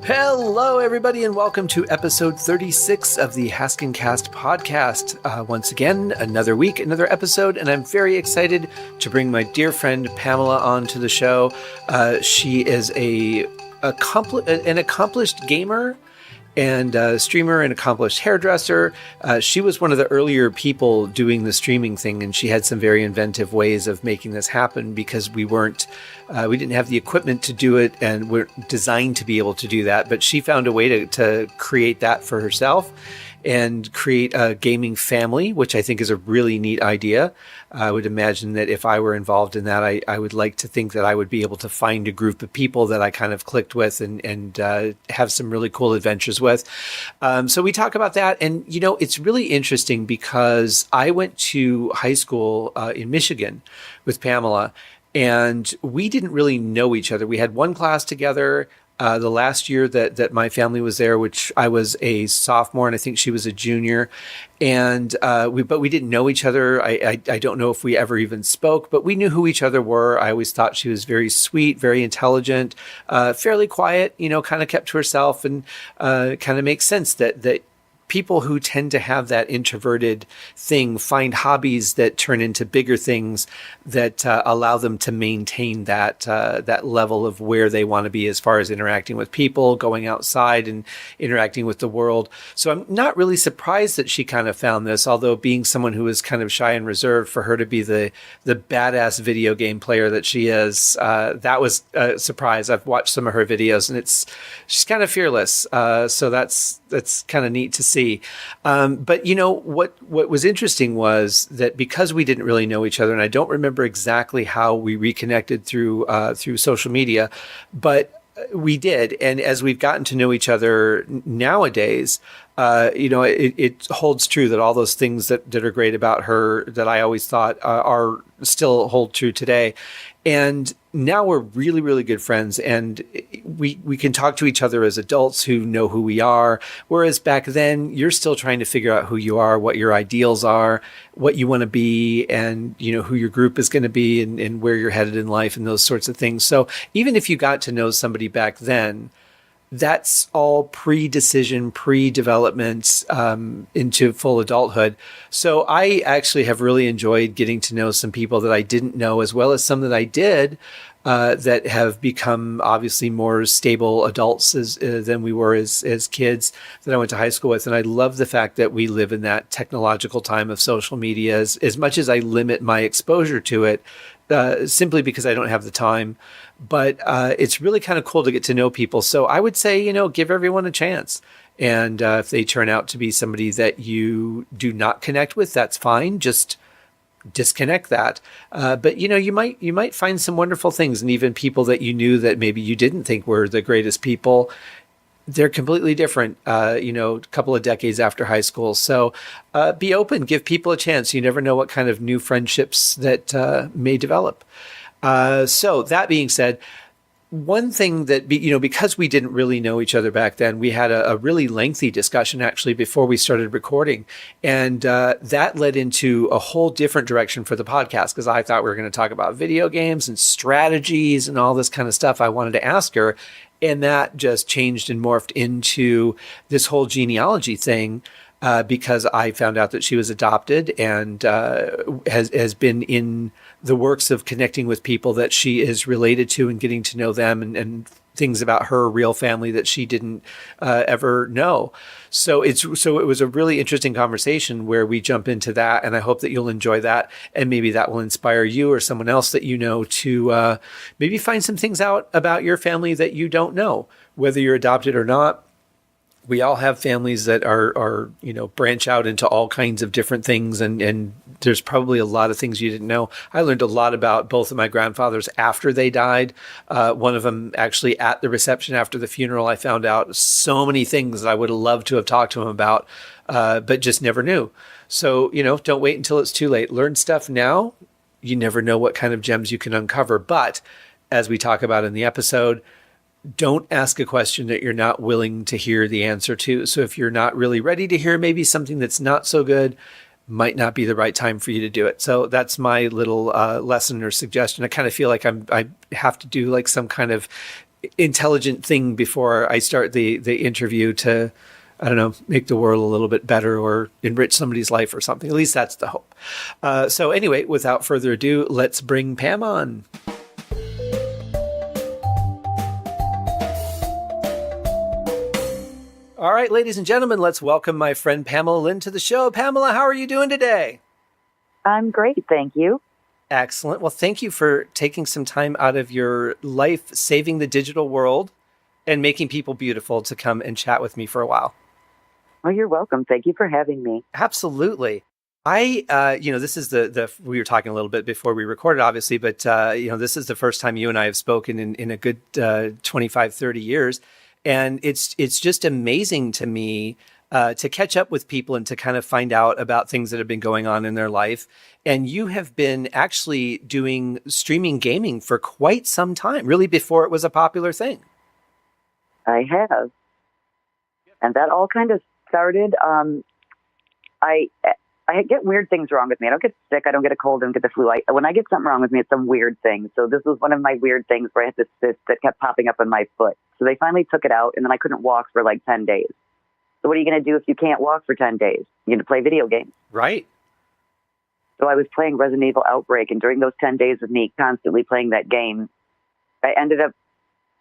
Hello, everybody, and welcome to episode 36 of the HaskinCast Podcast. Once again, another week, another episode, and I'm very excited to bring my dear friend Pamela onto the show. She is an accomplished gamer and streamer and accomplished hairdresser. She was one of the earlier people doing the streaming thing, and she had some very inventive ways of making this happen because we didn't have the equipment to do it, and we're designed to be able to do that. But she found a way to create that for herself and create a gaming family, which I think is a really neat idea. I would imagine that if I were involved in that, I would like to think that I would be able to find a group of people that I kind of clicked with and have some really cool adventures with. So we talk about that. And, you know, it's really interesting because I went to high school in Michigan with Pamela, and we didn't really know each other. We had one class together. The last year that my family was there, which I was a sophomore and I think she was a junior, and we didn't know each other. I don't know if we ever even spoke, but we knew who each other were. I always thought she was very sweet, very intelligent, fairly quiet, you know, kind of kept to herself, and kind of makes sense that people who tend to have that introverted thing find hobbies that turn into bigger things that allow them to maintain that level of where they want to be as far as interacting with people, going outside and interacting with the world. So I'm not really surprised that she kind of found this, although being someone who is kind of shy and reserved, for her to be the badass video game player that she is, that was a surprise. I've watched some of her videos, and she's kind of fearless. So that's kind of neat to see. But you know, what was interesting was that because we didn't really know each other, and I don't remember exactly how we reconnected through social media, but we did. And as we've gotten to know each other nowadays, you know, it holds true that all those things that are great about her that I always thought are still hold true today. And now we're really, really good friends, and we can talk to each other as adults who know who we are. Whereas back then, you're still trying to figure out who you are, what your ideals are, what you want to be, and you know who your group is going to be, and where you're headed in life, and those sorts of things. So even if you got to know somebody back then, that's all pre-decision, pre-development into full adulthood. So I actually have really enjoyed getting to know some people that I didn't know, as well as some that I did, that have become obviously more stable adults than we were as kids that I went to high school with. And I love the fact that we live in that technological time of social media, as much as I limit my exposure to it, simply because I don't have the time. But it's really kind of cool to get to know people. So I would say, you know, give everyone a chance. And if they turn out to be somebody that you do not connect with, that's fine. Just disconnect that. But, you know, you might find some wonderful things. And even people that you knew that maybe you didn't think were the greatest people, they're completely different, you know, a couple of decades after high school. So be open, give people a chance. You never know what kind of new friendships that may develop. So that being said, one thing that, you know, because we didn't really know each other back then, we had a really lengthy discussion actually before we started recording. And that led into a whole different direction for the podcast, because I thought we were going to talk about video games and strategies and all this kind of stuff I wanted to ask her. And that just changed and morphed into this whole genealogy thing. Because I found out that she was adopted and has been in the works of connecting with people that she is related to and getting to know them and things about her real family that she didn't ever know. So it was a really interesting conversation where we jump into that, and I hope that you'll enjoy that, and maybe that will inspire you or someone else that you know to maybe find some things out about your family that you don't know, whether you're adopted or not. We all have families that are, you know, branch out into all kinds of different things. And there's probably a lot of things you didn't know. I learned a lot about both of my grandfathers after they died. One of them actually at the reception after the funeral, I found out so many things that I would have loved to have talked to him about, but just never knew. So, you know, don't wait until it's too late. Learn stuff now. You never know what kind of gems you can uncover. But as we talk about in the episode, don't ask a question that you're not willing to hear the answer to. So if you're not really ready to hear maybe something that's not so good, might not be the right time for you to do it. So that's my little lesson or suggestion. I kind of feel like I have to do like some kind of intelligent thing before I start the interview to, I don't know, make the world a little bit better or enrich somebody's life or something. At least that's the hope. So anyway, without further ado, let's bring Pam on. All right, ladies and gentlemen, let's welcome my friend Pamela Lynn to the show. Pamela, how are you doing today? I'm great, thank you. Excellent. Well, thank you for taking some time out of your life, saving the digital world and making people beautiful to come and chat with me for a while. Oh, you're welcome. Thank you for having me. Absolutely. This is we were talking a little bit before we recorded, obviously, but, this is the first time you and I have spoken in a good 25, 30 years. And it's just amazing to me to catch up with people and to kind of find out about things that have been going on in their life. And you have been actually doing streaming gaming for quite some time, really before it was a popular thing. I have. And that all kind of started, I get weird things wrong with me. I don't get sick. I don't get a cold. I don't get the flu. When I get something wrong with me, it's some weird thing. So this was one of my weird things where I had this cyst that kept popping up on my foot. So they finally took it out, and then I couldn't walk for like 10 days. So what are you going to do if you can't walk for 10 days? You're going to play video games. Right. So I was playing Resident Evil Outbreak, and during those 10 days of me constantly playing that game, I ended up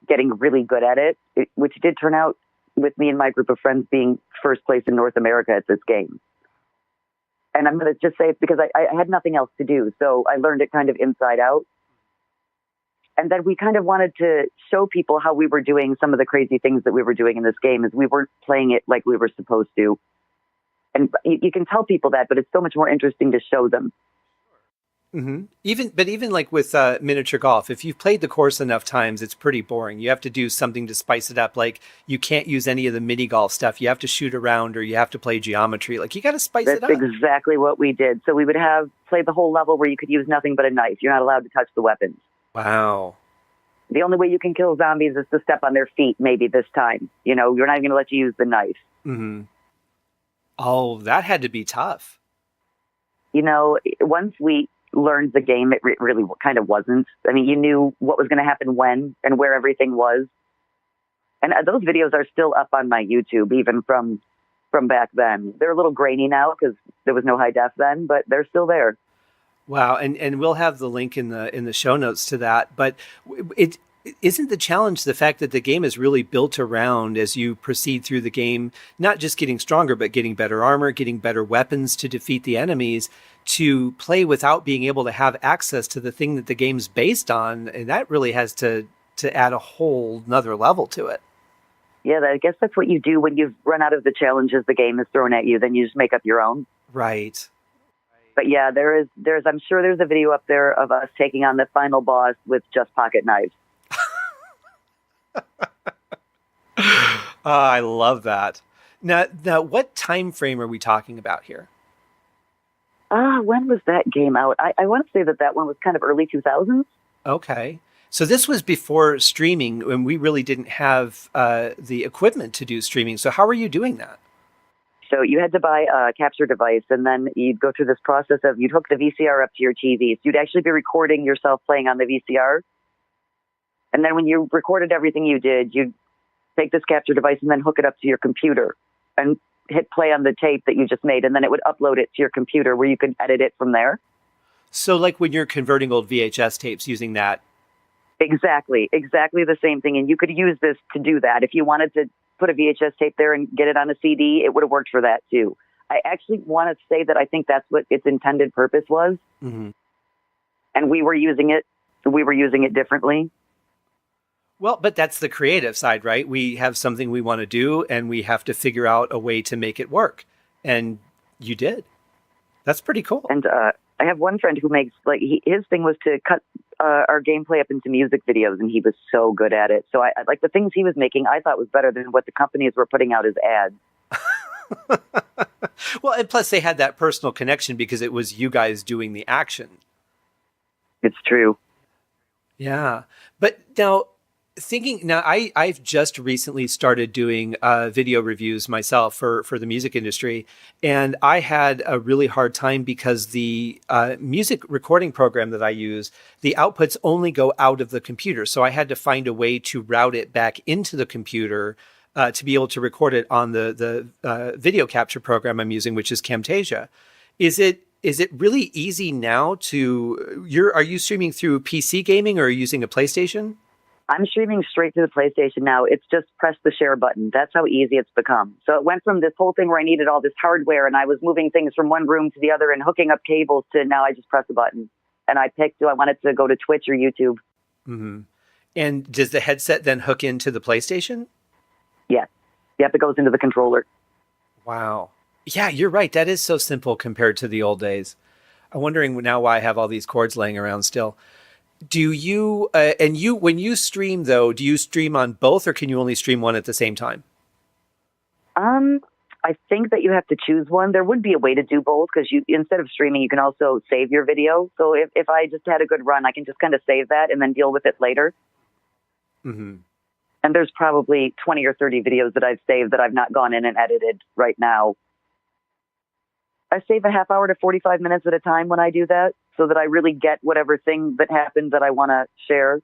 getting really good at it, which did turn out with me and my group of friends being first place in North America at this game. And I'm going to just say it's because I had nothing else to do. So I learned it kind of inside out. And then we kind of wanted to show people how we were doing some of the crazy things that we were doing in this game, as we weren't playing it like we were supposed to. And you can tell people that, but it's so much more interesting to show them. Mm-hmm. Even like with miniature golf, if you've played the course enough times, it's pretty boring. You have to do something to spice it up. Like you can't use any of the mini golf stuff. You have to shoot around or you have to play geometry. Like you got to spice it up. That's exactly what we did. So we would play the whole level where you could use nothing but a knife. You're not allowed to touch the weapons. Wow. The only way you can kill zombies is to step on their feet, maybe this time. You're not even going to let you use the knife. Mm-hmm. Oh, that had to be tough. Once we learned the game, it really kind of wasn't. I mean, you knew what was going to happen when and where everything was. And those videos are still up on my YouTube, even from back then. They're a little grainy now because there was no high def then, but they're still there. Wow. And we'll have the link in the show notes to that. But it isn't the challenge the fact that the game is really built around, as you proceed through the game, not just getting stronger, but getting better armor, getting better weapons to defeat the enemies, to play without being able to have access to the thing that the game's based on. And that really has to add a whole nother level to it. Yeah, I guess that's what you do when you've run out of the challenges the game has thrown at you. Then you just make up your own. Right. But yeah, I'm sure there's a video up there of us taking on the final boss with just pocket knives. I love that. Now, what time frame are we talking about here? When was that game out? I want to say that one was kind of early 2000s. Okay. So this was before streaming, when we really didn't have the equipment to do streaming. So how are you doing that? So you had to buy a capture device, and then you'd go through this process of you'd hook the VCR up to your TV. So you'd actually be recording yourself playing on the VCR. And then when you recorded everything you did, you'd take this capture device and then hook it up to your computer and hit play on the tape that you just made. And then it would upload it to your computer where you could edit it from there. So like when you're converting old VHS tapes using that. Exactly the same thing. And you could use this to do that. If you wanted to put a VHS tape there and get it on a CD, it would have worked for that too. I actually want to say that I think that's what its intended purpose was. Mm-hmm. And we were using it differently. Well, but that's the creative side, right? We have something we want to do and we have to figure out a way to make it work. And you did. That's pretty cool. And I have one friend who makes, his thing was to cut our gameplay up into music videos, and he was so good at it. So I like the things he was making, I thought was better than what the companies were putting out as ads. Well, and plus they had that personal connection because it was you guys doing the action. It's true. Yeah. But now, thinking now, I've just recently started doing video reviews myself for the music industry, and I had a really hard time because the music recording program that I use, the outputs only go out of the computer, so I had to find a way to route it back into the computer to be able to record it on the video capture program I'm using, which is Camtasia. Is it really easy now are you streaming through PC gaming or are you using a PlayStation? I'm streaming straight to the PlayStation now. It's just press the share button. That's how easy it's become. So it went from this whole thing where I needed all this hardware and I was moving things from one room to the other and hooking up cables to now I just press a button. And I picked, do I want it to go to Twitch or YouTube? Mm-hmm. And does the headset then hook into the PlayStation? Yes. Yep, it goes into the controller. Wow. Yeah, you're right. That is so simple compared to the old days. I'm wondering now why I have all these cords laying around still. Do you, when you stream though, do you stream on both or can you only stream one at the same time? I think that you have to choose one. There would be a way to do both because instead of streaming, you can also save your video. So if I just had a good run, I can just kind of save that and then deal with it later. Mm-hmm. And there's probably 20 or 30 videos that I've saved that I've not gone in and edited right now. I save a half hour to 45 minutes at a time when I do that so that I really get whatever thing that happened that I want to share.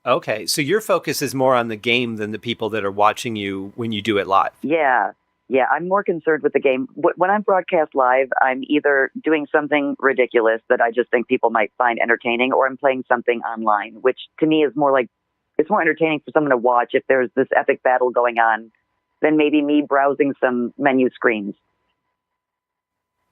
Okay. So your focus is more on the game than the people that are watching you when you do it live. Yeah. Yeah. I'm more concerned with the game. When I'm broadcast live, I'm either doing something ridiculous that I just think people might find entertaining or I'm playing something online, which to me is more like, it's more entertaining for someone to watch if there's this epic battle going on than maybe me browsing some menu screens.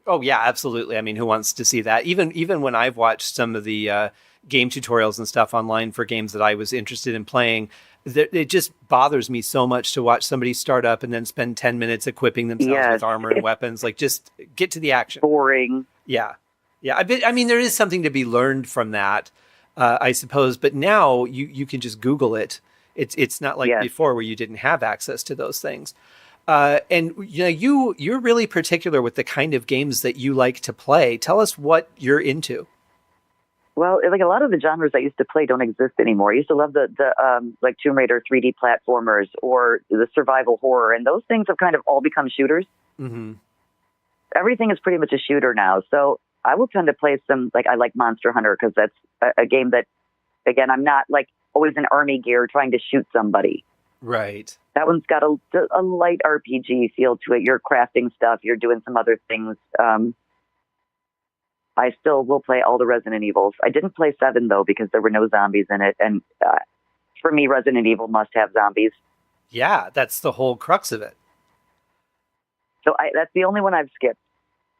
Oh yeah, absolutely. I mean, who wants to see that? Even when I've watched some of the game tutorials and stuff online for games that I was interested in playing, it just bothers me so much to watch somebody start up and then spend 10 minutes equipping themselves with armor and weapons. Like, just get to the action. Boring. Yeah. Yeah. I mean, there is something to be learned from that, I suppose. But now you can just Google it. It's not like before where you didn't have access to those things. And you're really particular with the kind of games that you like to play. Tell us what you're into. Well, like a lot of the genres I used to play don't exist anymore. I used to love the like Tomb Raider 3D platformers or the survival horror, and those things have kind of all become shooters. Mm-hmm. Everything is pretty much a shooter now. So I will tend to play some, like I like Monster Hunter because that's a game that, again, I'm not like always in army gear trying to shoot somebody. Right. That one's got a light RPG feel to it. You're crafting stuff. You're doing some other things. I still will play all the Resident Evils. I didn't play 7, though, because there were no zombies in it. And for me, Resident Evil must have zombies. Yeah, that's the whole crux of it. So that's the only one I've skipped.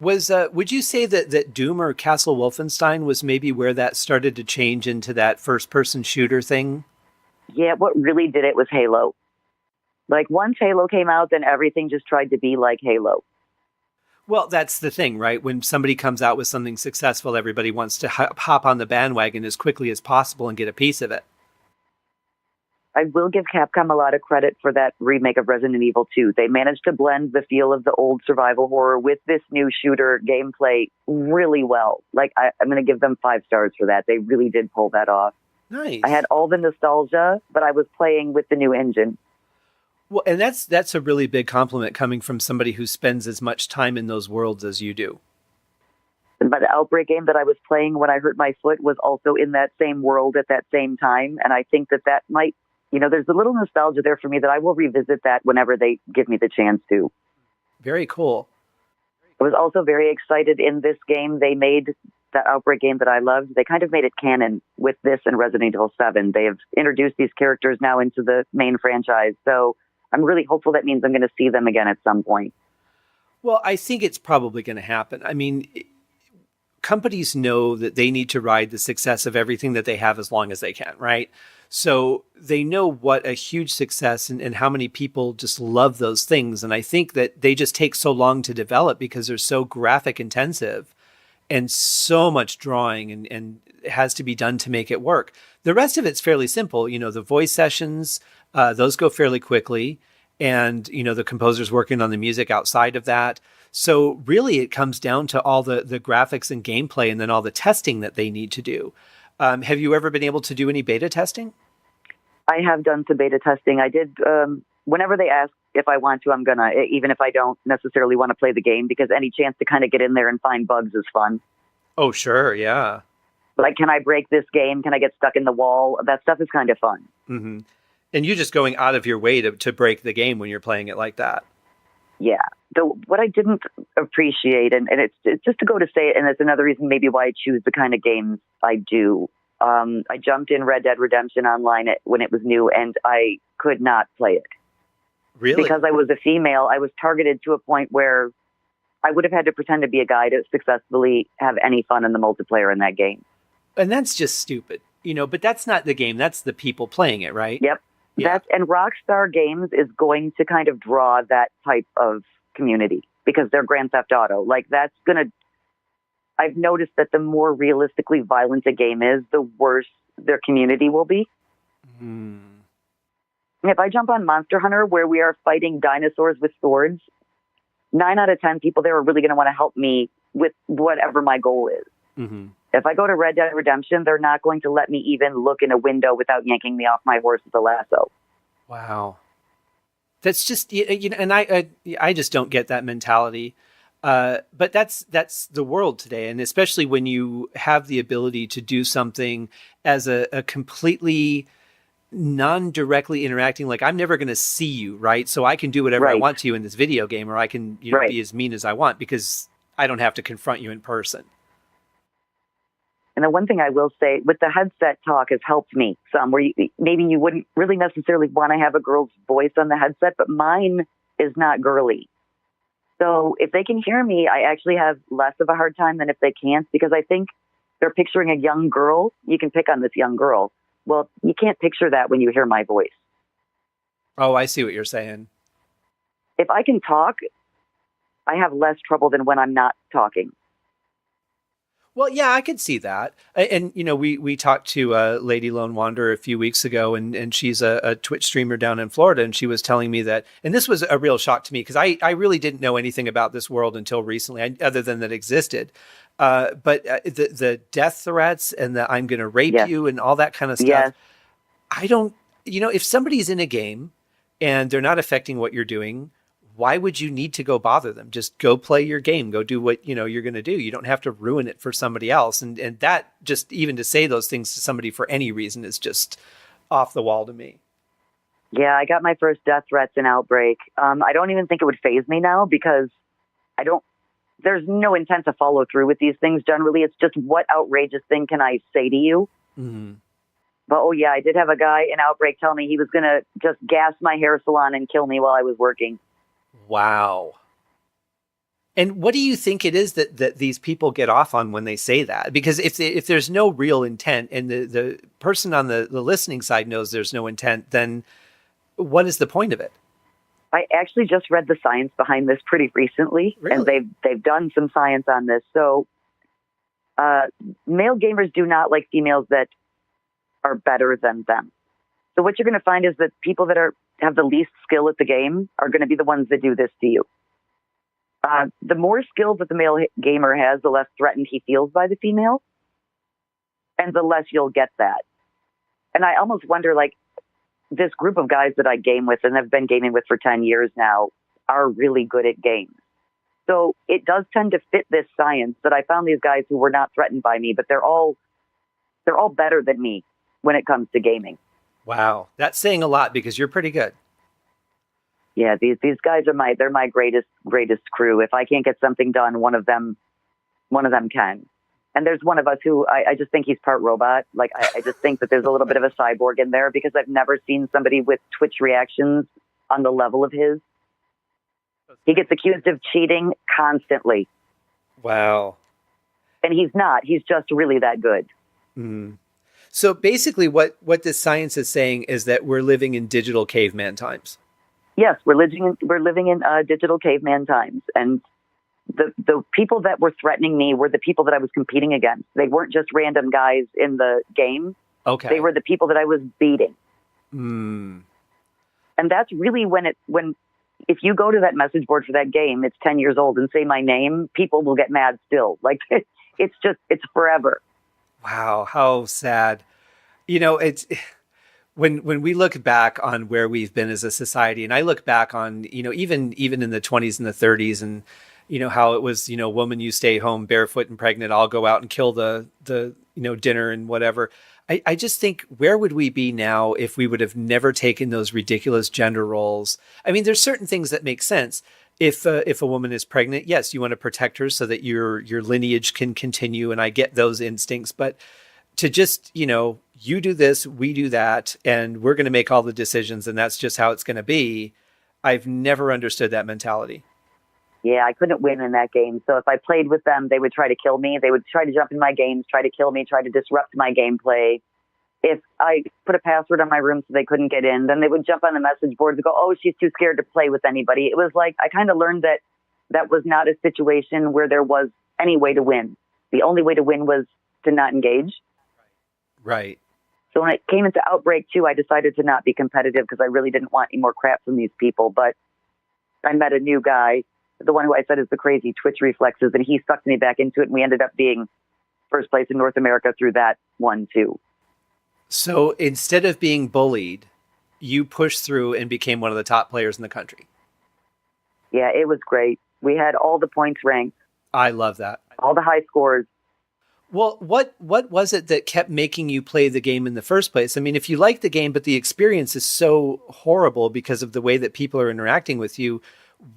Would you say that Doom or Castle Wolfenstein was maybe where that started to change into that first-person shooter thing? Yeah, what really did it was Halo. Like, once Halo came out, then everything just tried to be like Halo. Well, that's the thing, right? When somebody comes out with something successful, everybody wants to hop on the bandwagon as quickly as possible and get a piece of it. I will give Capcom a lot of credit for that remake of Resident Evil 2. They managed to blend the feel of the old survival horror with this new shooter gameplay really well. Like, I'm going to give them 5 stars for that. They really did pull that off. Nice. I had all the nostalgia, but I was playing with the new engine. Well, and that's a really big compliment coming from somebody who spends as much time in those worlds as you do. And the Outbreak game that I was playing when I hurt my foot was also in that same world at that same time. And I think that might, there's a little nostalgia there for me that I will revisit that whenever they give me the chance to. Very cool. I was also very excited in this game. They made that Outbreak game that I loved. They kind of made it canon with this and Resident Evil 7. They have introduced these characters now into the main franchise. So I'm really hopeful that means I'm going to see them again at some point. Well, I think it's probably going to happen. I mean, companies know that they need to ride the success of everything that they have as long as they can, right? So they know what a huge success and how many people just love those things. And I think that they just take so long to develop because they're so graphic intensive and so much drawing and it has to be done to make it work. The rest of it's fairly simple. The voice sessions, those go fairly quickly. And, the composer's working on the music outside of that. So really it comes down to all the graphics and gameplay and then all the testing that they need to do. Have you ever been able to do any beta testing? I have done some beta testing. I did, whenever they ask if I want to, I'm going to, even if I don't necessarily want to play the game, because any chance to kind of get in there and find bugs is fun. Oh, sure. Yeah. Like, can I break this game? Can I get stuck in the wall? That stuff is kind of fun. Mm-hmm. And you just going out of your way to break the game when you're playing it like that. Yeah. Though what I didn't appreciate, and it's just to go to say it, and it's another reason maybe why I choose the kind of games I do. I jumped in Red Dead Redemption Online when it was new, and I could not play it. Really? Because I was a female, I was targeted to a point where I would have had to pretend to be a guy to successfully have any fun in the multiplayer in that game. And that's just stupid, but that's not the game. That's the people playing it, right? Yep. Yeah. And Rockstar Games is going to kind of draw that type of community because they're Grand Theft Auto. Like, that's going to, I've noticed that the more realistically violent a game is, the worse their community will be. Mm. If I jump on Monster Hunter, where we are fighting dinosaurs with swords, 9 out of 10 people there are really going to want to help me with whatever my goal is. Mm-hmm. If I go to Red Dead Redemption, they're not going to let me even look in a window without yanking me off my horse with a lasso. Wow. That's just, and I just don't get that mentality. But that's the world today. And especially when you have the ability to do something as a completely non-directly interacting, like I'm never going to see you, right? So I can do whatever I want to you in this video game, or I can be as mean as I want because I don't have to confront you in person. And the one thing I will say with the headset talk has helped me some, where maybe you wouldn't really necessarily want to have a girl's voice on the headset, but mine is not girly. So if they can hear me, I actually have less of a hard time than if they can't, because I think they're picturing a young girl. You can pick on this young girl. Well, you can't picture that when you hear my voice. Oh, I see what you're saying. If I can talk, I have less trouble than when I'm not talking. Well, yeah, I could see that. And, we talked to Lady Lone Wanderer a few weeks ago, and she's a Twitch streamer down in Florida. And she was telling me that, and this was a real shock to me because I really didn't know anything about this world until recently, other than that it existed. But the death threats and the I'm going to rape you and all that kind of stuff. I don't, if somebody's in a game and they're not affecting what you're doing, why would you need to go bother them? Just go play your game. Go do what you're going to do. You don't have to ruin it for somebody else. And that, just even to say those things to somebody for any reason, is just off the wall to me. Yeah, I got my first death threats in Outbreak. I don't even think it would faze me now because there's no intent to follow through with these things. Generally, it's just, what outrageous thing can I say to you? Mm-hmm. But I did have a guy in Outbreak tell me he was going to just gas my hair salon and kill me while I was working. Wow. And what do you think it is that these people get off on when they say that? Because if there's no real intent and the person on the listening side knows there's no intent, then what is the point of it? I actually just read the science behind this pretty recently, and they've done some science on this. So male gamers do not like females that are better than them. So what you're going to find is that people that have the least skill at the game are going to be the ones that do this to you. The more skill that the male gamer has, the less threatened he feels by the female, and the less you'll get that. And I almost wonder, like, this group of guys that I game with and have been gaming with for 10 years now are really good at games. So it does tend to fit this science that I found these guys who were not threatened by me, but they're all better than me when it comes to gaming. Wow. That's saying a lot because you're pretty good. Yeah, these guys are my greatest crew. If I can't get something done, one of them can. And there's one of us who I just think he's part robot. Like, I just think that there's a little bit of a cyborg in there because I've never seen somebody with Twitch reactions on the level of his. He gets accused of cheating constantly. Wow. And he's not. He's just really that good. Mm. So basically what this science is saying is that we're living in digital caveman times. Yes, we're living in digital caveman times. And the people that were threatening me were the people that I was competing against. They weren't just random guys in the game. Okay. They were the people that I was beating. Mm. And that's really when if you go to that message board for that game, it's 10 years old, and say my name, people will get mad still. Like, it's forever. Wow, how sad. When we look back on where we've been as a society, and I look back on, even in the 20s and the 30s, and how it was, woman, you stay home barefoot and pregnant, I'll go out and kill the dinner and whatever. I just think, where would we be now if we would have never taken those ridiculous gender roles? I mean, there's certain things that make sense. If a woman is pregnant, yes, you want to protect her so that your lineage can continue, and I get those instincts. But to just, you do this, we do that, and we're going to make all the decisions, and that's just how it's going to be. I've never understood that mentality. Yeah, I couldn't win in that game. So if I played with them, they would try to kill me. They would try to jump in my games, try to kill me, try to disrupt my gameplay. If I put a password on my room so they couldn't get in, then they would jump on the message boards and go, oh, she's too scared to play with anybody. It was like, I kind of learned that that was not a situation where there was any way to win. The only way to win was to not engage. Right. So when it came into Outbreak 2, I decided to not be competitive because I really didn't want any more crap from these people. But I met a new guy, the one who I said is the crazy Twitch reflexes, and he sucked me back into it, and we ended up being first place in North America through that one, too. So instead of being bullied, you pushed through and became one of the top players in the country. Yeah, it was great. We had all the points ranked. I love that. All the high scores. Well, what was it that kept making you play the game in the first place? I mean, if you like the game, but the experience is so horrible because of the way that people are interacting with you,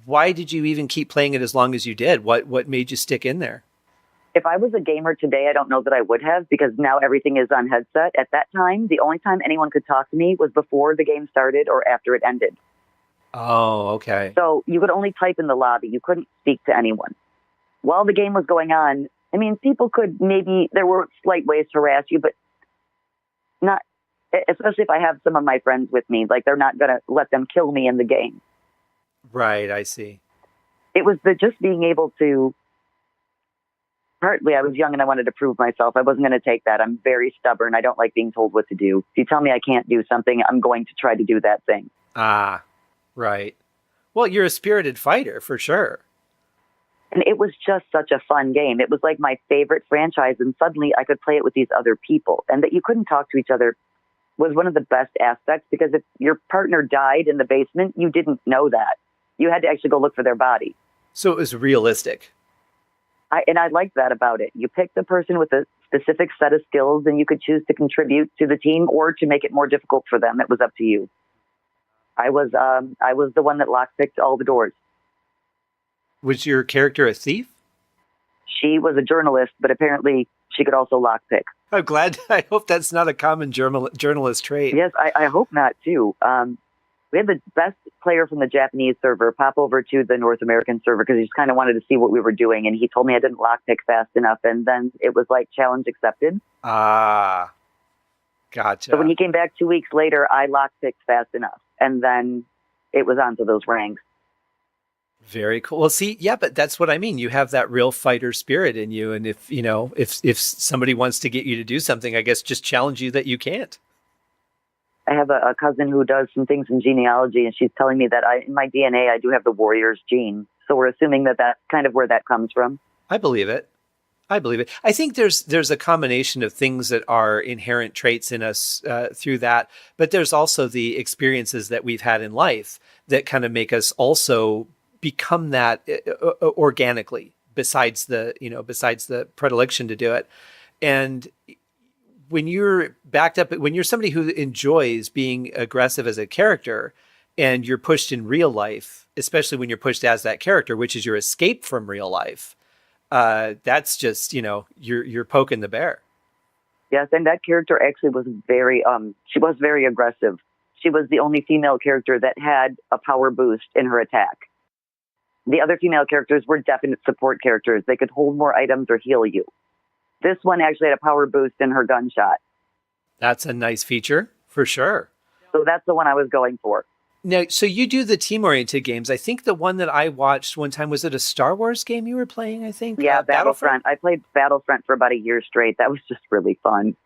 why did you even keep playing it as long as you did? What made you stick in there? If I was a gamer today, I don't know that I would have, because now everything is on headset. At that time, the only time anyone could talk to me was before the game started or after it ended. Oh, okay. So you could only type in the lobby. You couldn't speak to anyone. While the game was going on, I mean, people could there were slight ways to harass you, but not, especially if I have some of my friends with me, like they're not going to let them kill me in the game. Right, I see. It was just being able to, partly I was young and I wanted to prove myself. I wasn't going to take that. I'm very stubborn. I don't like being told what to do. If you tell me I can't do something, I'm going to try to do that thing. Ah, right. Well, you're a spirited fighter for sure. And it was just such a fun game. It was like my favorite franchise, and suddenly I could play it with these other people. And that you couldn't talk to each other was one of the best aspects, because if your partner died in the basement, you didn't know that. You had to actually go look for their body. So it was realistic. I liked that about it. You picked the person with a specific set of skills, and you could choose to contribute to the team or to make it more difficult for them. It was up to you. I was the one that lockpicked all the doors. Was your character a thief? She was a journalist, but apparently she could also lockpick. I'm glad. I hope that's not a common journalist trait. Yes, I hope not, too. We had the best player from the Japanese server pop over to the North American server because he just kind of wanted to see what we were doing. And he told me I didn't lockpick fast enough. And then it was like challenge accepted. Ah, gotcha. So when he came back 2 weeks later, I lockpicked fast enough. And then it was on to those ranks. Very cool. Well, see, yeah, but that's what I mean. You have that real fighter spirit in you. And if somebody wants to get you to do something, I guess just challenge you that you can't. I have a cousin who does some things in genealogy, and she's telling me that in my DNA, I do have the warrior's gene. So we're assuming that that's kind of where that comes from. I believe it. I think there's a combination of things that are inherent traits in us through that, but there's also the experiences that we've had in life that kind of make us also become that organically, besides the predilection to do it. And when you're backed up, when you're somebody who enjoys being aggressive as a character and you're pushed in real life, especially when you're pushed as that character, which is your escape from real life, that's just, you're poking the bear. Yes. And that character actually was she was very aggressive. She was the only female character that had a power boost in her attack. The other female characters were definite support characters. They could hold more items or heal you. This one actually had a power boost in her gunshot. That's a nice feature, for sure. So that's the one I was going for. Now, so you do the team-oriented games. I think the one that I watched one time, was it a Star Wars game you were playing, I think? Yeah, Battlefront. I played Battlefront for about a year straight. That was just really fun.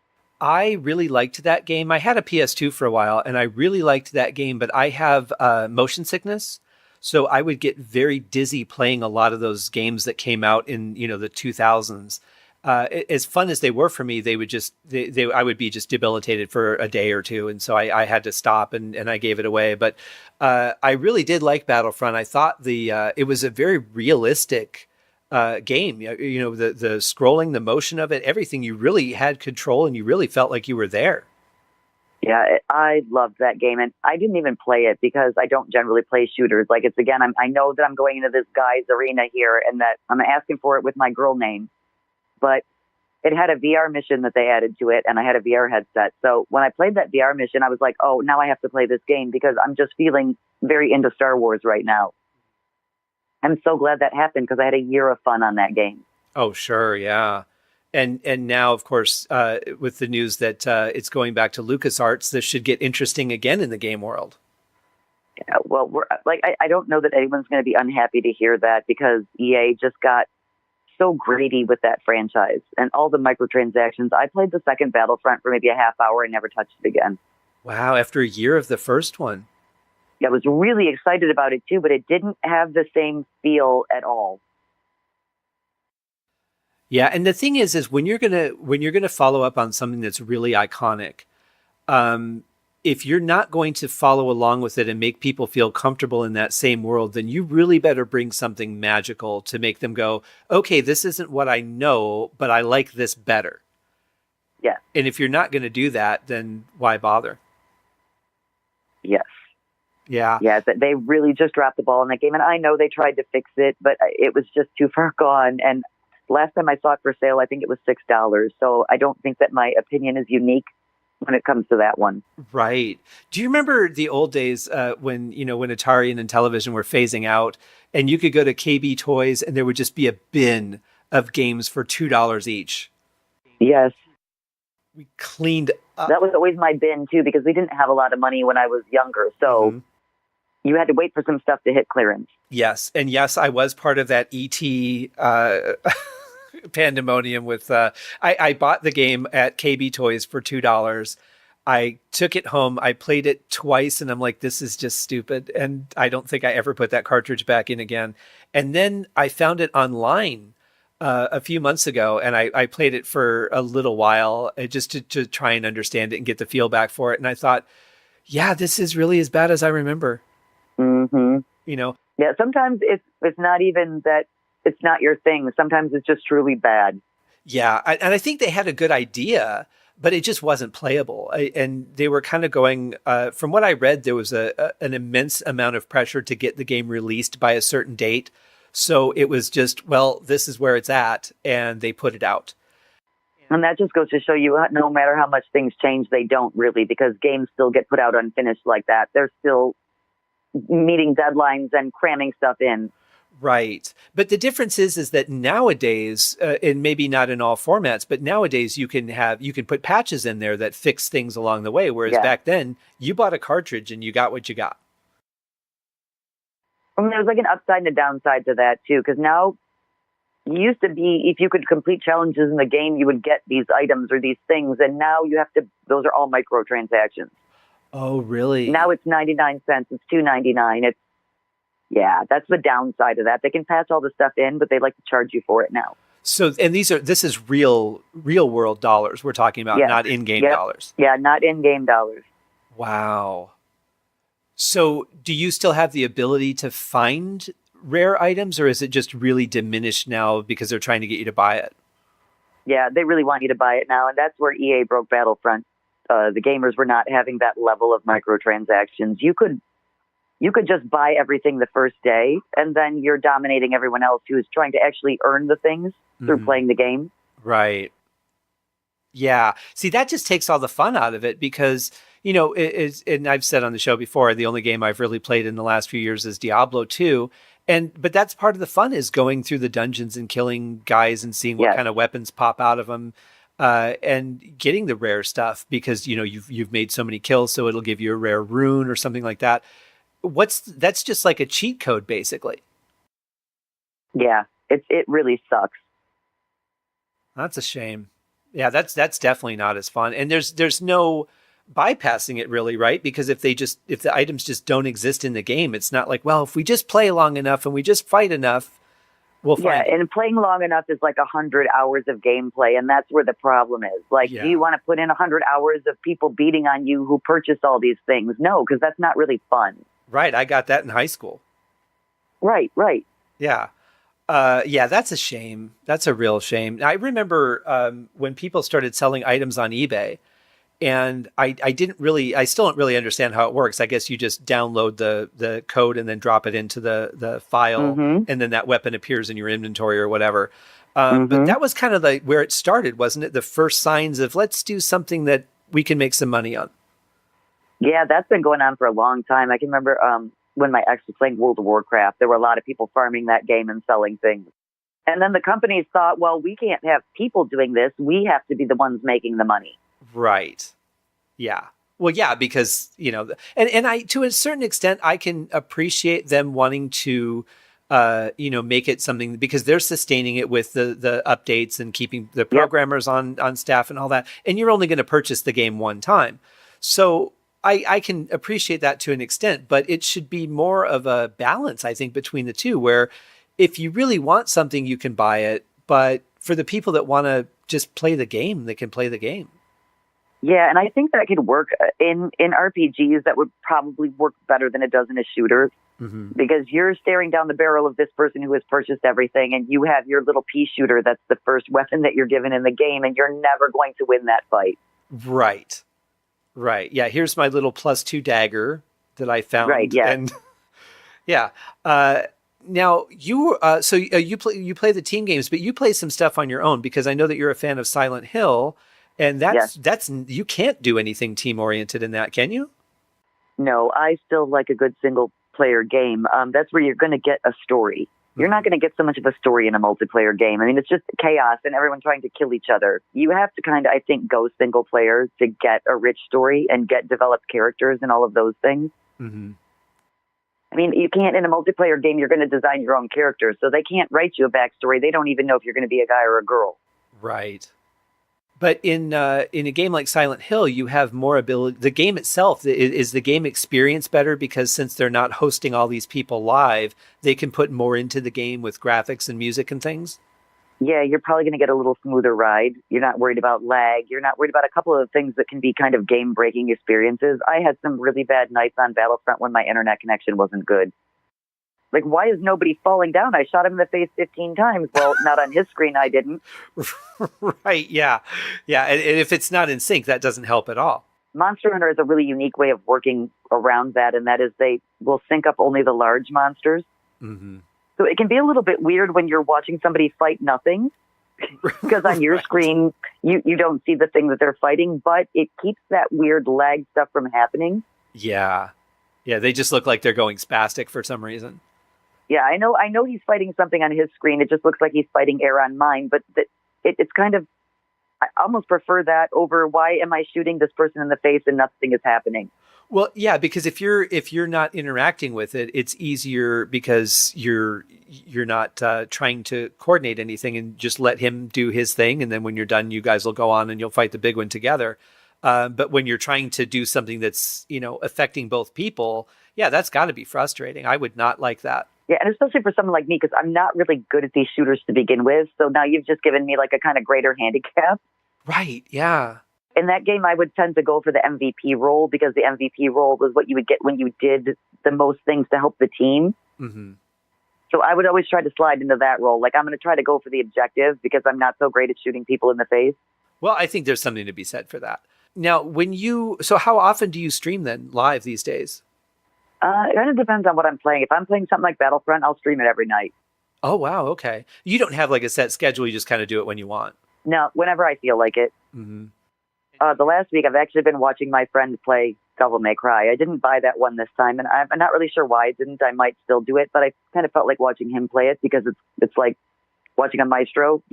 I really liked that game. I had a PS2 for a while, and I really liked that game, but I have motion sickness. So I would get very dizzy playing a lot of those games that came out in, the 2000s. as fun as they were for me, they would just, I would be just debilitated for a day or two. And so I had to stop and I gave it away. But I really did like Battlefront. I thought it was a very realistic game. The scrolling, the motion of it, everything, you really had control and you really felt like you were there. Yeah, I loved that game, and I didn't even play it because I don't generally play shooters. Like, it's, again, I know that I'm going into this guy's arena here and that I'm asking for it with my girl name, but it had a VR mission that they added to it, and I had a VR headset. So when I played that VR mission, I was like, oh, now I have to play this game because I'm just feeling very into Star Wars right now. I'm so glad that happened because I had a year of fun on that game. Oh, sure, yeah. And now, of course, with the news that it's going back to LucasArts, this should get interesting again in the game world. Yeah, well, I don't know that anyone's going to be unhappy to hear that because EA just got so greedy with that franchise and all the microtransactions. I played the second Battlefront for maybe a half hour and never touched it again. Wow, after a year of the first one. Yeah, I was really excited about it too, but it didn't have the same feel at all. Yeah, and the thing is when you're gonna follow up on something that's really iconic, if you're not going to follow along with it and make people feel comfortable in that same world, then you really better bring something magical to make them go, okay, this isn't what I know, but I like this better. Yeah. And if you're not going to do that, then why bother? Yes. Yeah. Yeah, they really just dropped the ball in that game, and I know they tried to fix it, but it was just too far gone. And last time I saw it for sale, I think it was $6. So I don't think that my opinion is unique when it comes to that one. Right. Do you remember the old days when Atari and Intellivision were phasing out and you could go to KB Toys and there would just be a bin of games for $2 each? Yes. We cleaned up. That was always my bin too, because we didn't have a lot of money when I was younger. So you had to wait for some stuff to hit clearance. Yes. And yes, I was part of that ET pandemonium with I bought the game at KB Toys for $2. I took it home, I played it twice, and I'm like, this is just stupid, and I don't think I ever put that cartridge back in again. And then I found it online a few months ago, and I played it for a little while just to try and understand it and get the feel back for it. And I thought, yeah, this is really as bad as I remember. Yeah, sometimes it's not even that it's not your thing. Sometimes it's just truly bad. Yeah, and I think they had a good idea, but it just wasn't playable. And they were kind of going, from what I read, there was an immense amount of pressure to get the game released by a certain date. So it was just, well, this is where it's at, and they put it out. And that just goes to show you, no matter how much things change, they don't really, because games still get put out unfinished like that. They're still meeting deadlines and cramming stuff in. Right. But the difference is that nowadays, and maybe not in all formats, but nowadays you can put patches in there that fix things along the way. Whereas back then you bought a cartridge and you got what you got. I mean, there's like an upside and a downside to that too. Cause now it used to be, if you could complete challenges in the game, you would get these items or these things. And now those are all microtransactions. Oh, really? Now it's 99 cents. It's $2.99. Yeah, that's the downside of that. They can pass all the stuff in, but they like to charge you for it now. So, and this is real world dollars we're talking about, not in-game dollars. Yeah, not in-game dollars. Wow. So do you still have the ability to find rare items, or is it just really diminished now because they're trying to get you to buy it? Yeah, they really want you to buy it now, and that's where EA broke Battlefront. The gamers were not having that level of microtransactions. You could just buy everything the first day, and then you're dominating everyone else who is trying to actually earn the things through playing the game. Right. Yeah. See, that just takes all the fun out of it because, and I've said on the show before, the only game I've really played in the last few years is Diablo 2. But that's part of the fun, is going through the dungeons and killing guys and seeing what kind of weapons pop out of them. And getting the rare stuff because, you've made so many kills, so it'll give you a rare rune or something like that. That's just like a cheat code, basically. Yeah, it really sucks. That's a shame. Yeah, that's definitely not as fun. And there's no bypassing it really, right? Because if the items just don't exist in the game, it's not like, well, if we just play long enough and we just fight enough, We'll find it. And playing long enough is like 100 hours of gameplay, and that's where the problem is. Like, do you want to put in 100 hours of people beating on you who purchased all these things? No, because that's not really fun. Right. I got that in high school. Right. Yeah. That's a shame. That's a real shame. I remember when people started selling items on eBay, and I still don't really understand how it works. I guess you just download the code and then drop it into the file, and then that weapon appears in your inventory or whatever. But that was kind of where it started, wasn't it? The first signs of, let's do something that we can make some money on. Yeah, that's been going on for a long time. I can remember when my ex was playing World of Warcraft, there were a lot of people farming that game and selling things. And then the companies thought, well, we can't have people doing this. We have to be the ones making the money. Right. Yeah. Well, yeah, because, and I, to a certain extent, I can appreciate them wanting to, make it something, because they're sustaining it with the updates and keeping the programmers on staff and all that. And you're only going to purchase the game one time. So I can appreciate that to an extent, but it should be more of a balance, I think, between the two, where if you really want something, you can buy it. But for the people that want to just play the game, they can play the game. Yeah, and I think that could work in RPGs. That would probably work better than it does in a shooter, because you're staring down the barrel of this person who has purchased everything, and you have your little pea shooter that's the first weapon that you're given in the game, and you're never going to win that fight. Right. Yeah, here's my little +2 dagger that I found. Right, yeah. And yeah. Now you play the team games, but you play some stuff on your own, because I know that you're a fan of Silent Hill. And that's you can't do anything team oriented in that, can you? No, I still like a good single player game. That's where you're going to get a story. You're not going to get so much of a story in a multiplayer game. I mean, it's just chaos and everyone trying to kill each other. You have to kind of, I think, go single player to get a rich story and get developed characters and all of those things. I mean, you can't, in a multiplayer game, you're going to design your own character, so they can't write you a backstory. They don't even know if you're going to be a guy or a girl. Right. But in a game like Silent Hill, you have more ability. The game itself, is the game experience better, because since they're not hosting all these people live, they can put more into the game with graphics and music and things? Yeah, you're probably going to get a little smoother ride. You're not worried about lag. You're not worried about a couple of things that can be kind of game-breaking experiences. I had some really bad nights on Battlefront when my internet connection wasn't good. Like, why is nobody falling down? I shot him in the face 15 times. Well, not on his screen, I didn't. Right, yeah. Yeah, and if it's not in sync, that doesn't help at all. Monster Hunter is a really unique way of working around that, and that is they will sync up only the large monsters. So it can be a little bit weird when you're watching somebody fight nothing, because on your screen, you don't see the thing that they're fighting, but it keeps that weird lag stuff from happening. Yeah. Yeah, they just look like they're going spastic for some reason. Yeah, I know he's fighting something on his screen. It just looks like he's fighting air on mine, but it's kind of, I almost prefer that over, why am I shooting this person in the face and nothing is happening? Well, yeah, because if you're not interacting with it, it's easier, because you're not trying to coordinate anything, and just let him do his thing, and then when you're done, you guys will go on and you'll fight the big one together. But when you're trying to do something that's, affecting both people, yeah, that's got to be frustrating. I would not like that. Yeah, and especially for someone like me, because I'm not really good at these shooters to begin with. So now you've just given me like a kind of greater handicap. Right, yeah. In that game, I would tend to go for the MVP role, because the MVP role was what you would get when you did the most things to help the team. So I would always try to slide into that role. Like, I'm going to try to go for the objective, because I'm not so great at shooting people in the face. Well, I think there's something to be said for that. Now, so how often do you stream then live these days? It kind of depends on what I'm playing. If I'm playing something like Battlefront, I'll stream it every night. Oh, wow. Okay. You don't have like a set schedule. You just kind of do it when you want. No, whenever I feel like it. The last week, I've actually been watching my friend play Devil May Cry. I didn't buy that one this time, and I'm not really sure why I didn't. I might still do it, but I kind of felt like watching him play it, because it's like watching a maestro,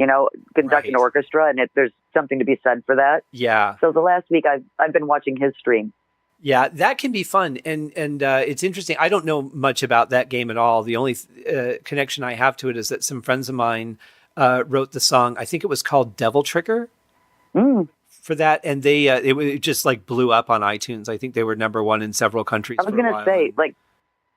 conduct an orchestra, and there's something to be said for that. Yeah. So the last week, I've been watching his stream. Yeah, that can be fun, and it's interesting. I don't know much about that game at all. The only connection I have to it is that some friends of mine wrote the song. I think it was called Devil Trigger for that, and they it just like blew up on iTunes. I think they were #1 in several countries. I was going to say, like,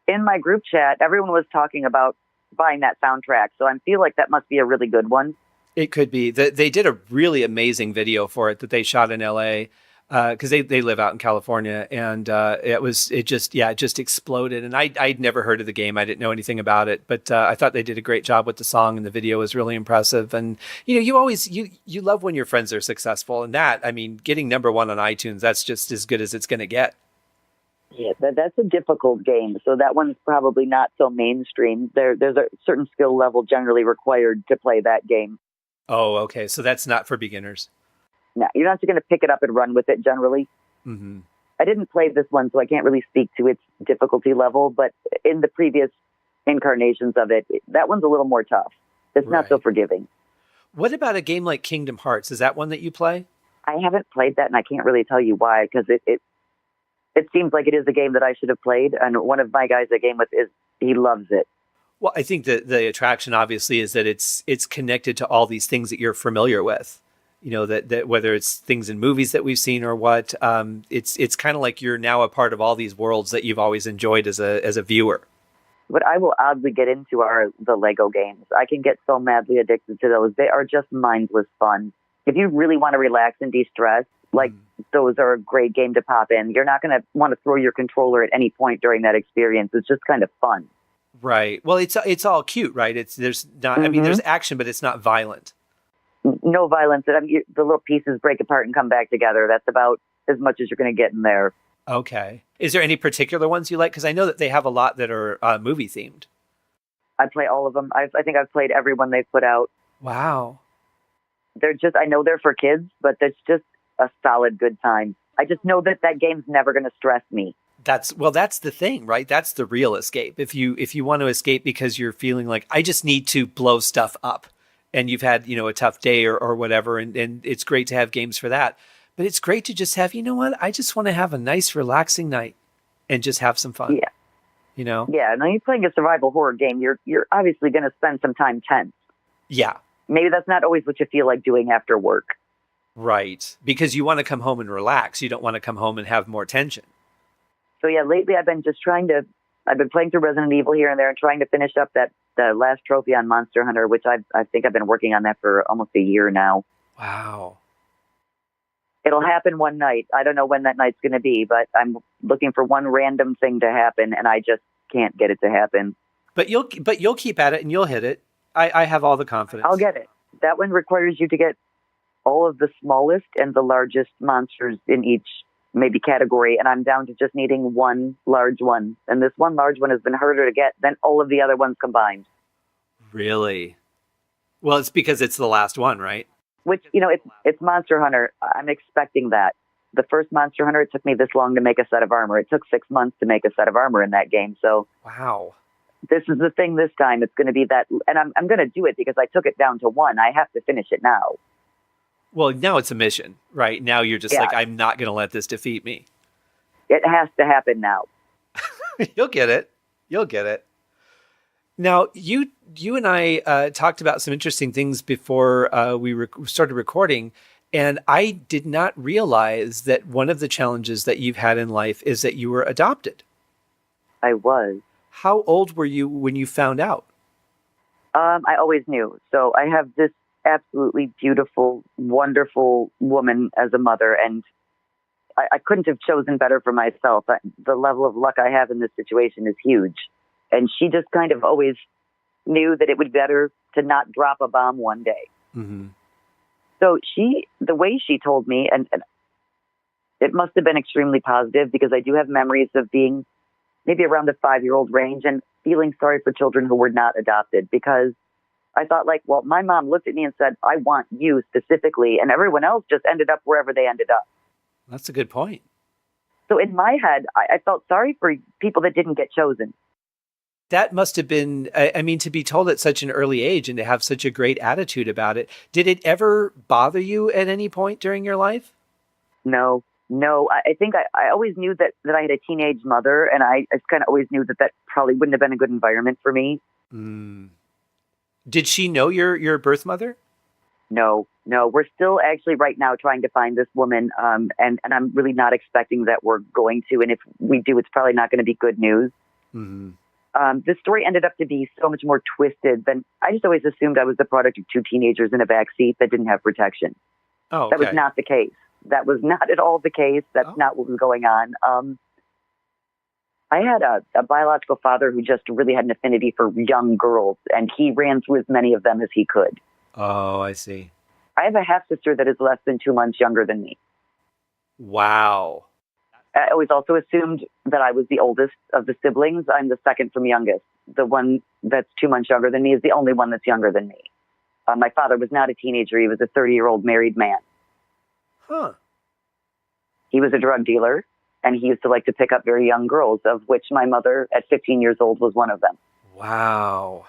in my group chat, everyone was talking about buying that soundtrack. So I feel like that must be a really good one. It could be. They did a really amazing video for it that they shot in LA because they live out in California, and it just exploded. And I'd never heard of the game. I didn't know anything about it, but I thought they did a great job with the song, and the video was really impressive. And you love when your friends are successful, and that, I mean, getting number one on iTunes, that's just as good as it's going to get. Yeah, that's a difficult game. So that one's probably not so mainstream. There's a certain skill level generally required to play that game. Oh, okay. So that's not for beginners. No, you're not just going to pick it up and run with it generally. Mm-hmm. I didn't play this one, so I can't really speak to its difficulty level, but in the previous incarnations of it, that one's a little more tough. It's not so forgiving. What about a game like Kingdom Hearts? Is that one that you play? I haven't played that, and I can't really tell you why, because it seems like it is a game that I should have played, and one of my guys I game with, he loves it. Well, I think that the attraction obviously is that it's connected to all these things that you're familiar with. You know, that whether it's things in movies that we've seen or what, it's kind of like you're now a part of all these worlds that you've always enjoyed as a viewer. What I will oddly get into are the Lego games. I can get so madly addicted to those. They are just mindless fun. If you really want to relax and de-stress, those are a great game to pop in. You're not going to want to throw your controller at any point during that experience. It's just kind of fun. Right. Well, it's all cute, right? There's not. I mean, there's action, but it's not violent. No violence. The little pieces break apart and come back together. That's about as much as you're going to get in there. Okay. Is there any particular ones you like? Because I know that they have a lot that are movie themed. I play all of them. I think I've played every one they've put out. Wow. I know they're for kids, but it's just a solid good time. I just know that game's never going to stress me. That's the thing, right? That's the real escape. If you want to escape because you're feeling like, I just need to blow stuff up, and you've had, a tough day or whatever, and it's great to have games for that. But it's great to just have, I just want to have a nice, relaxing night and just have some fun. Yeah. Yeah, now you're playing a survival horror game. You're obviously going to spend some time tense. Yeah. Maybe that's not always what you feel like doing after work. Right. Because you want to come home and relax. You don't want to come home and have more tension. So yeah, lately I've been playing through Resident Evil here and there and trying to finish up the last trophy on Monster Hunter, which I think I've been working on that for almost a year now. Wow. It'll happen one night. I don't know when that night's going to be, but I'm looking for one random thing to happen, and I just can't get it to happen. But you'll keep at it and you'll hit it. I have all the confidence. I'll get it. That one requires you to get all of the smallest and the largest monsters in each maybe category, and I'm down to just needing one large one. And this one large one has been harder to get than all of the other ones combined. Really? Well, it's because it's the last one, right? Which, it's Monster Hunter. I'm expecting that. The first Monster Hunter, it took me this long to make a set of armor. It took 6 months to make a set of armor in that game. So wow. This is the thing this time. It's going to be that, and I'm going to do it because I took it down to 1. I have to finish it now. Well, now it's a mission, right? Now you're just like, I'm not going to let this defeat me. It has to happen now. You'll get it. You'll get it. Now, you and I talked about some interesting things before we started recording, and I did not realize that one of the challenges that you've had in life is that you were adopted. I was. How old were you when you found out? I always knew. So I have this absolutely beautiful, wonderful woman as a mother, and I couldn't have chosen better for myself. The level of luck I have in this situation is huge. And she just kind of always knew that it would be better to not drop a bomb one day. Mm-hmm. So the way she told me, and it must have been extremely positive because I do have memories of being maybe around the 5-year-old range and feeling sorry for children who were not adopted, because I thought, well, my mom looked at me and said, I want you specifically, and everyone else just ended up wherever they ended up. That's a good point. So in my head, I felt sorry for people that didn't get chosen. That must have been, I mean, to be told at such an early age and to have such a great attitude about it. Did it ever bother you at any point during your life? No. I think I always knew that I had a teenage mother, and I kind of always knew that probably wouldn't have been a good environment for me. Mm. Did she know your birth mother? No. We're still actually right now trying to find this woman, and I'm really not expecting that we're going to. And if we do, it's probably not going to be good news. Mm-hmm. This story ended up to be so much more twisted than I just always assumed I was the product of two teenagers in a back seat that didn't have protection. Oh, okay. That was not the case. That was not at all the case. That's not what was going on. I had a biological father who just really had an affinity for young girls, and he ran through as many of them as he could. Oh, I see. I have a half-sister that is less than 2 months younger than me. Wow. I always also assumed that I was the oldest of the siblings. I'm the second from youngest. The one that's 2 months younger than me is the only one that's younger than me. My father was not a teenager. He was a 30-year-old married man. Huh. He was a drug dealer, and he used to like to pick up very young girls, of which my mother at 15 years old was one of them. Wow.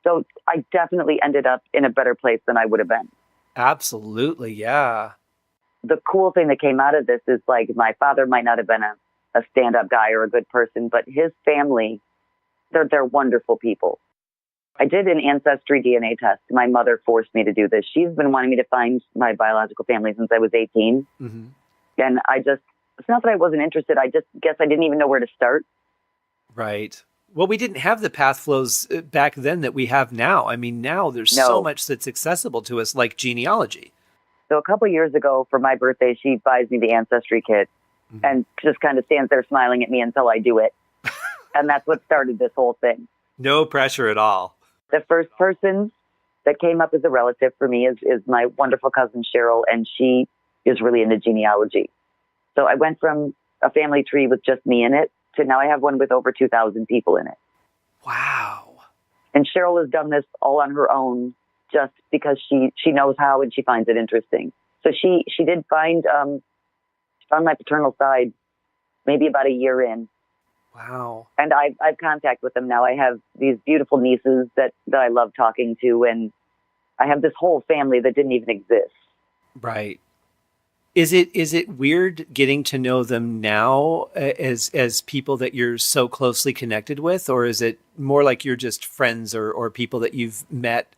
So I definitely ended up in a better place than I would have been. Absolutely, yeah. The cool thing that came out of this is, like, my father might not have been a stand-up guy or a good person, but his family, they're wonderful people. I did an ancestry DNA test. My mother forced me to do this. She's been wanting me to find my biological family since I was 18. Mm-hmm. And it's not that I wasn't interested. I just guess I didn't even know where to start. Right. Well, we didn't have the path flows back then that we have now. I mean, now there's so much that's accessible to us, like genealogy. So a couple of years ago for my birthday, she buys me the Ancestry kit and just kind of stands there smiling at me until I do it. And that's what started this whole thing. No pressure at all. The first person that came up as a relative for me is my wonderful cousin Cheryl, and she is really into genealogy. So I went from a family tree with just me in it to now I have one with over 2,000 people in it. Wow. And Cheryl has done this all on her own just because she knows how and she finds it interesting. So she did find on my paternal side maybe about a year in. Wow. And I've contact with them now. I have these beautiful nieces that I love talking to, and I have this whole family that didn't even exist. Right. Is it weird getting to know them now as people that you're so closely connected with, or is it more like you're just friends or people that you've met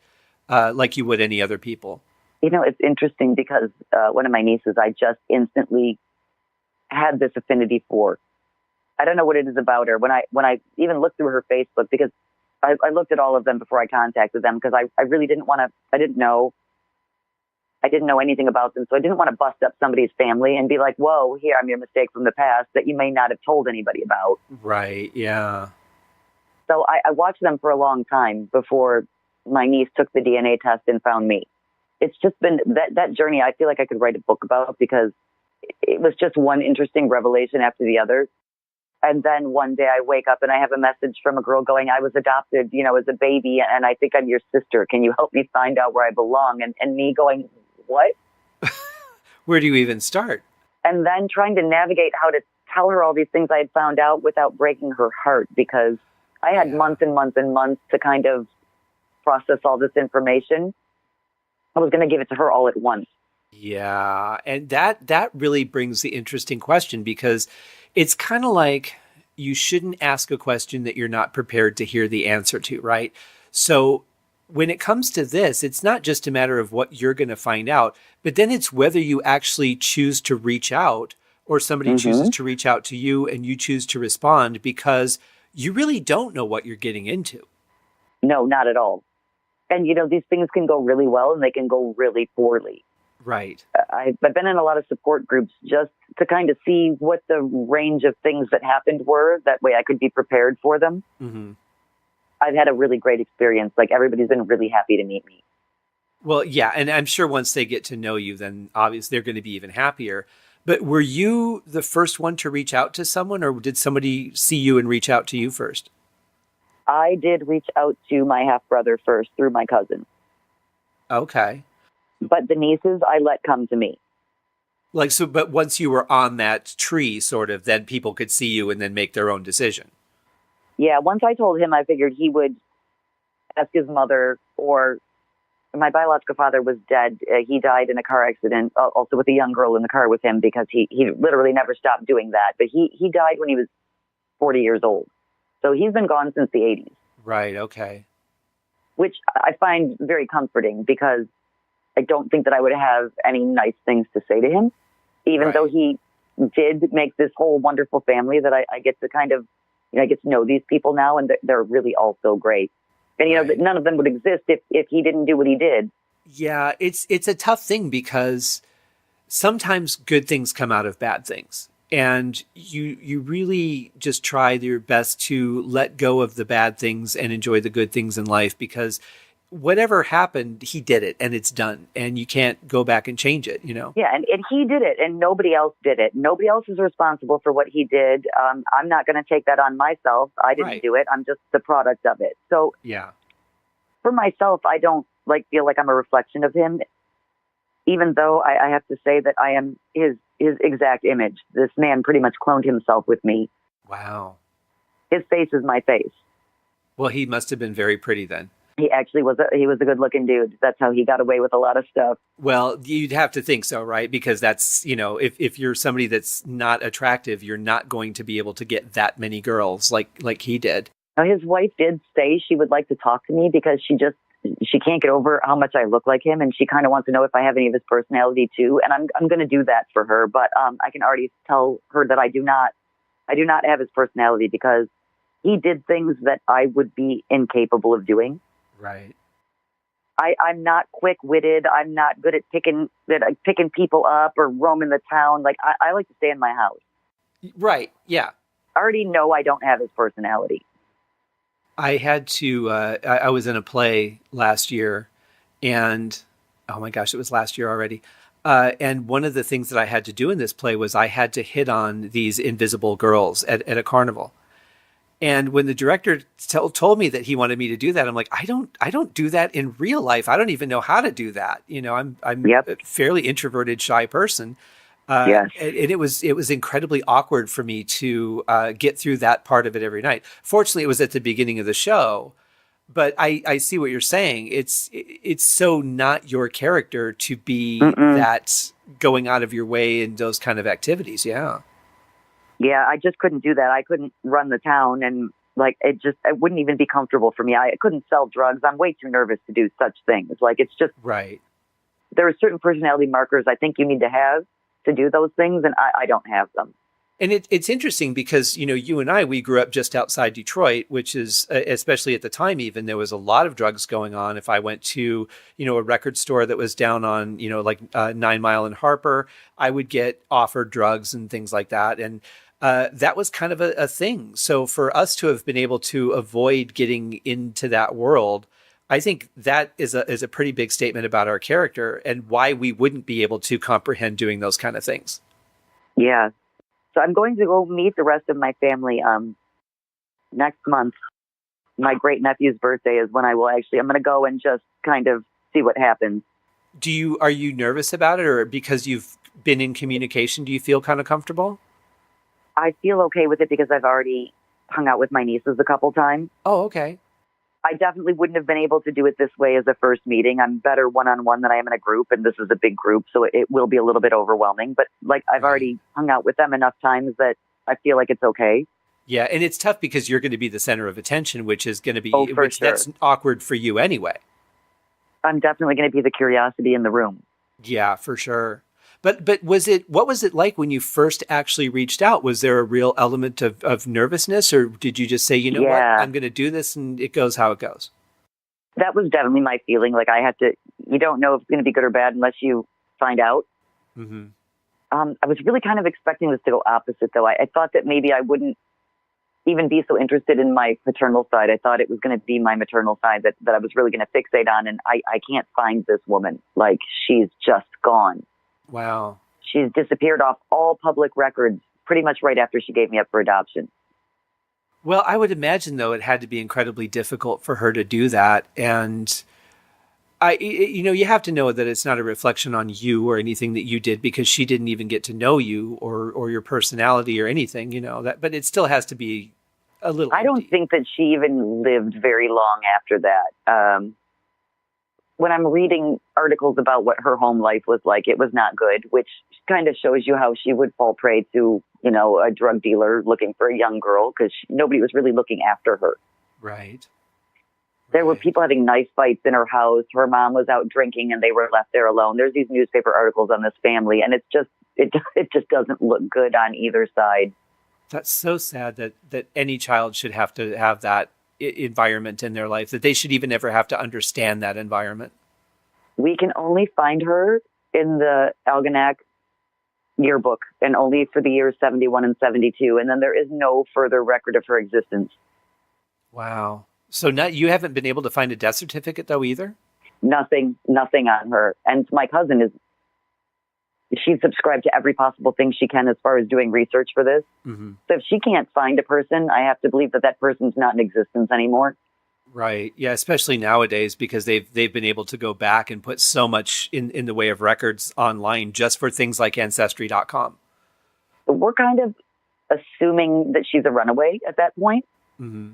like you would any other people? You know, it's interesting because one of my nieces I just instantly had this affinity for. I don't know what it is about her. When I even looked through her Facebook, because I looked at all of them before I contacted them, because I really didn't want to. I didn't know anything about them, so I didn't want to bust up somebody's family and be like, "Whoa, here, I'm your mistake from the past that you may not have told anybody about." Right. Yeah. So I watched them for a long time before my niece took the DNA test and found me. It's just been that journey. I feel like I could write a book about, because it was just one interesting revelation after the other. And then one day I wake up and I have a message from a girl going, "I was adopted, as a baby, and I think I'm your sister. Can you help me find out where I belong?" And me going, "What?" Where do you even start? And then trying to navigate how to tell her all these things I had found out without breaking her heart, because I had months and months and months to kind of process all this information. I was going to give it to her all at once. Yeah. And that really brings the interesting question, because it's kind of like you shouldn't ask a question that you're not prepared to hear the answer to, right? So when it comes to this, it's not just a matter of what you're going to find out, but then it's whether you actually choose to reach out or somebody chooses to reach out to you and you choose to respond, because you really don't know what you're getting into. No, not at all. And, these things can go really well and they can go really poorly. Right. I've been in a lot of support groups just to kind of see what the range of things that happened were. That way I could be prepared for them. Mm-hmm. I've had a really great experience. Like, everybody's been really happy to meet me. Well, yeah. And I'm sure once they get to know you, then obviously they're going to be even happier. But were you the first one to reach out to someone, or did somebody see you and reach out to you first? I did reach out to my half-brother first through my cousin. Okay. But the nieces I let come to me. But once you were on that tree, sort of, then people could see you and then make their own decision. Yeah, once I told him, I figured he would ask his mother, or my biological father was dead. He died in a car accident, also with a young girl in the car with him, because he literally never stopped doing that. But he died when he was 40 years old. So he's been gone since the 80s. Right, okay. Which I find very comforting, because I don't think that I would have any nice things to say to him, even though he did make this whole wonderful family that I get to kind of I get to know these people now, and they're really all so great. And, Right. none of them would exist if he didn't do what he did. Yeah, it's a tough thing because sometimes good things come out of bad things. And you really just try your best to let go of the bad things and enjoy the good things in life, because whatever happened, he did it and it's done and you can't go back and change it, Yeah, and he did it, and nobody else did it. Nobody else is responsible for what he did. I'm not going to take that on myself. I didn't Right. do it. I'm just the product of it. So Yeah. for myself, I don't feel like I'm a reflection of him, even though I have to say that I am his exact image. This man pretty much cloned himself with me. Wow. His face is my face. Well, he must have been very pretty then. He actually was a good looking dude. That's how he got away with a lot of stuff. Well, you'd have to think so, right? Because that's, if you're somebody that's not attractive, you're not going to be able to get that many girls like he did. Now, his wife did say she would like to talk to me because she can't get over how much I look like him, and she kind of wants to know if I have any of his personality too. And I'm going to do that for her, but I can already tell her that I do not have his personality, because he did things that I would be incapable of doing. Right. I'm not quick-witted. I'm not good at picking people up or roaming the town. I like to stay in my house. Right. Yeah. I already know I don't have his personality. I had to, I was in a play last year, and oh my gosh, it was last year already. And one of the things that I had to do in this play was I had to hit on these invisible girls at a carnival. And when the director told me that he wanted me to do that, I'm like, I don't do that in real life. I don't even know how to do that. I'm Yep. a fairly introverted, shy person. Yes. And it was incredibly awkward for me to get through that part of it every night. Fortunately, it was at the beginning of the show, but I see what you're saying. It's so not your character to be that going out of your way in those kind of activities. Yeah. Yeah, I just couldn't do that. I couldn't run the town, and it wouldn't even be comfortable for me. I couldn't sell drugs. I'm way too nervous to do such things. It's just, Right. there are certain personality markers I think you need to have to do those things, and I don't have them. And it's interesting because, you and I, we grew up just outside Detroit, which is, especially at the time, even there was a lot of drugs going on. If I went to, a record store that was down on, 9 Mile and Harper, I would get offered drugs and things like that. And that was kind of a thing. So for us to have been able to avoid getting into that world, I think that is a pretty big statement about our character and why we wouldn't be able to comprehend doing those kind of things. Yeah. So I'm going to go meet the rest of my family next month. My great nephew's birthday is when I'm going to go and just kind of see what happens. Are you nervous about it, or because you've been in communication, do you feel kind of comfortable? I feel okay with it because I've already hung out with my nieces a couple times. Oh, okay. I definitely wouldn't have been able to do it this way as a first meeting. I'm better one-on-one than I am in a group, and this is a big group, so it will be a little bit overwhelming. But I've already hung out with them enough times that I feel like it's okay. Yeah, and it's tough because you're going to be the center of attention, which is going to be, for sure. That's awkward for you anyway. I'm definitely going to be the curiosity in the room. Yeah, for sure. But what was it like when you first actually reached out? Was there a real element of nervousness, or did you just say, what, I'm going to do this and it goes how it goes? That was definitely my feeling. You don't know if it's going to be good or bad unless you find out. Mm-hmm. I was really kind of expecting this to go opposite, though. I thought that maybe I wouldn't even be so interested in my paternal side. I thought it was going to be my maternal side that I was really going to fixate on. And I can't find this woman. She's just gone. Wow. She's disappeared off all public records pretty much right after she gave me up for adoption. Well, I would imagine, though, it had to be incredibly difficult for her to do that. And you have to know that it's not a reflection on you or anything that you did, because she didn't even get to know you or your personality or anything, but it still has to be a little. I don't think that she even lived very long after that. When I'm reading articles about what her home life was like, it was not good, which kind of shows you how she would fall prey to, a drug dealer looking for a young girl, because nobody was really looking after her. Right. There were people having knife fights in her house. Her mom was out drinking and they were left there alone. There's these newspaper articles on this family, and it just doesn't look good on either side. That's so sad that any child should have to have that environment in their life, that they should even ever have to understand that environment. We can only find her in the Algonac yearbook, and only for the years 71 and 72. And then there is no further record of her existence. Wow. So you haven't been able to find a death certificate though either? Nothing on her. And my cousin she's subscribed to every possible thing she can as far as doing research for this. Mm-hmm. So if she can't find a person, I have to believe that person's not in existence anymore. Right. Yeah. Especially nowadays, because they've been able to go back and put so much in the way of records online just for things like Ancestry.com. But we're kind of assuming that she's a runaway at that point. Mm-hmm.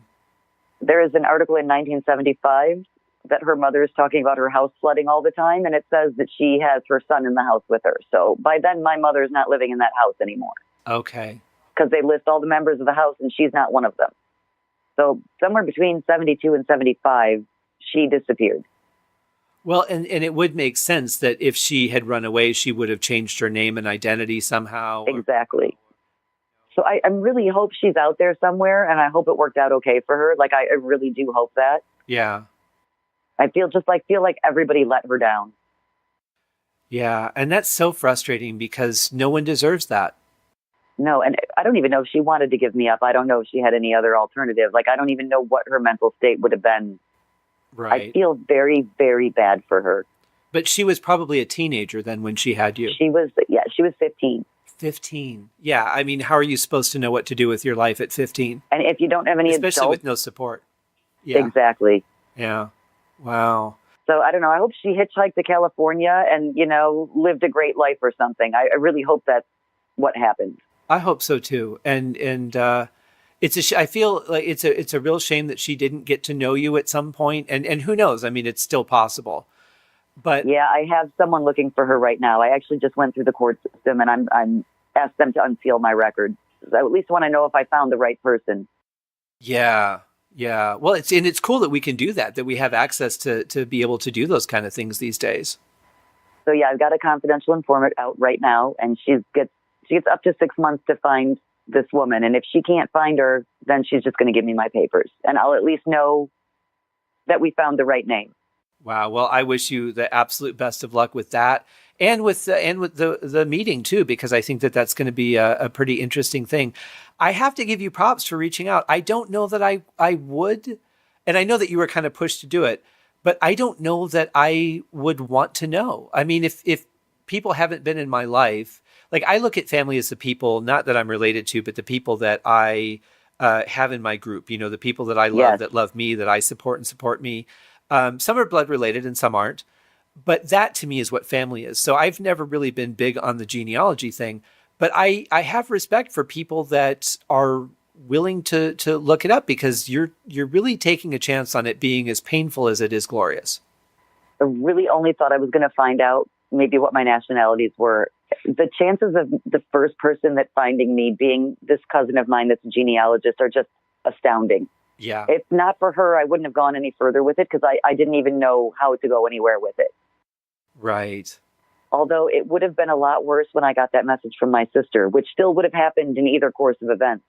There is an article in 1975 that her mother is talking about her house flooding all the time. And it says that she has her son in the house with her. So by then, my mother's not living in that house anymore. Okay. Because they list all the members of the house and she's not one of them. So somewhere between 72 and 75, she disappeared. Well, and it would make sense that if she had run away, she would have changed her name and identity somehow. Exactly. So I really hope she's out there somewhere, and I hope it worked out okay for her. Like, I really do hope that. Yeah. I feel like everybody let her down. Yeah, and that's so frustrating because no one deserves that. No, and I don't even know if she wanted to give me up. I don't know if she had any other alternative. Like, I don't even know what her mental state would have been. Right. I feel very, very bad for her. But she was probably a teenager then when she had you. She was 15. 15. Yeah, I mean, how are you supposed to know what to do with your life at 15? And if you don't have any especially adults, with no support. Yeah. Exactly. Yeah. Wow. So I don't know. I hope she hitchhiked to California and, lived a great life or something. I really hope that's what happened. I hope so too. And I feel like it's a real shame that she didn't get to know you at some point. And who knows? I mean, it's still possible. But yeah, I have someone looking for her right now. I actually just went through the court system and I'm asked them to unseal my record. So I at least want to know if I found the right person. Yeah. Yeah. Well, it's cool that we can do that we have access to be able to do those kind of things these days. So yeah, I've got a confidential informant out right now, and she gets up to 6 months to find this woman. And if she can't find her, then she's just going to give me my papers, and I'll at least know that we found the right name. Wow. Well, I wish you the absolute best of luck with that, and with the meeting too, because I think that's going to be a pretty interesting thing. I have to give you props for reaching out. I don't know that I would, and I know that you were kind of pushed to do it, but I don't know that I would want to know. I mean, if people haven't been in my life, like I look at family as the people, not that I'm related to, but the people that I have in my group, the people that I love, yes, that love me, that I support and support me. Some are blood related and some aren't, but that to me is what family is. So I've never really been big on the genealogy thing, but I have respect for people that are willing to look it up, because you're really taking a chance on it being as painful as it is glorious. I really only thought I was going to find out maybe what my nationalities were. The chances of the first person that finding me being this cousin of mine that's a genealogist are just astounding. Yeah. If not for her, I wouldn't have gone any further with it, because I didn't even know how to go anywhere with it. Right. Although it would have been a lot worse when I got that message from my sister, which still would have happened in either course of events.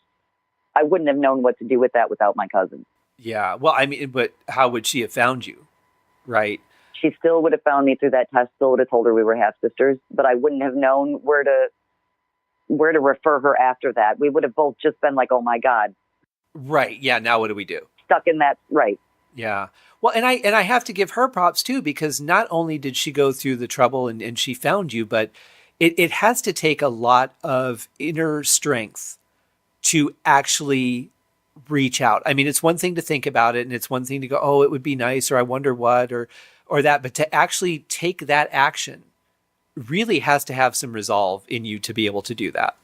I wouldn't have known what to do with that without my cousin. Yeah. Well, I mean, but how would she have found you? Right. She still would have found me through that test, still would have told her we were half sisters, but I wouldn't have known where to refer her after that. We would have both just been like, oh my God. Right. Yeah. Now what do we do? Stuck in that. Right. Yeah. Well, and I have to give her props too, because not only did she go through the trouble and she found you, but it has to take a lot of inner strength to actually reach out. I mean, it's one thing to think about it, and it's one thing to go, oh, it would be nice, or I wonder what, or that, but to actually take that action really has to have some resolve in you to be able to do that.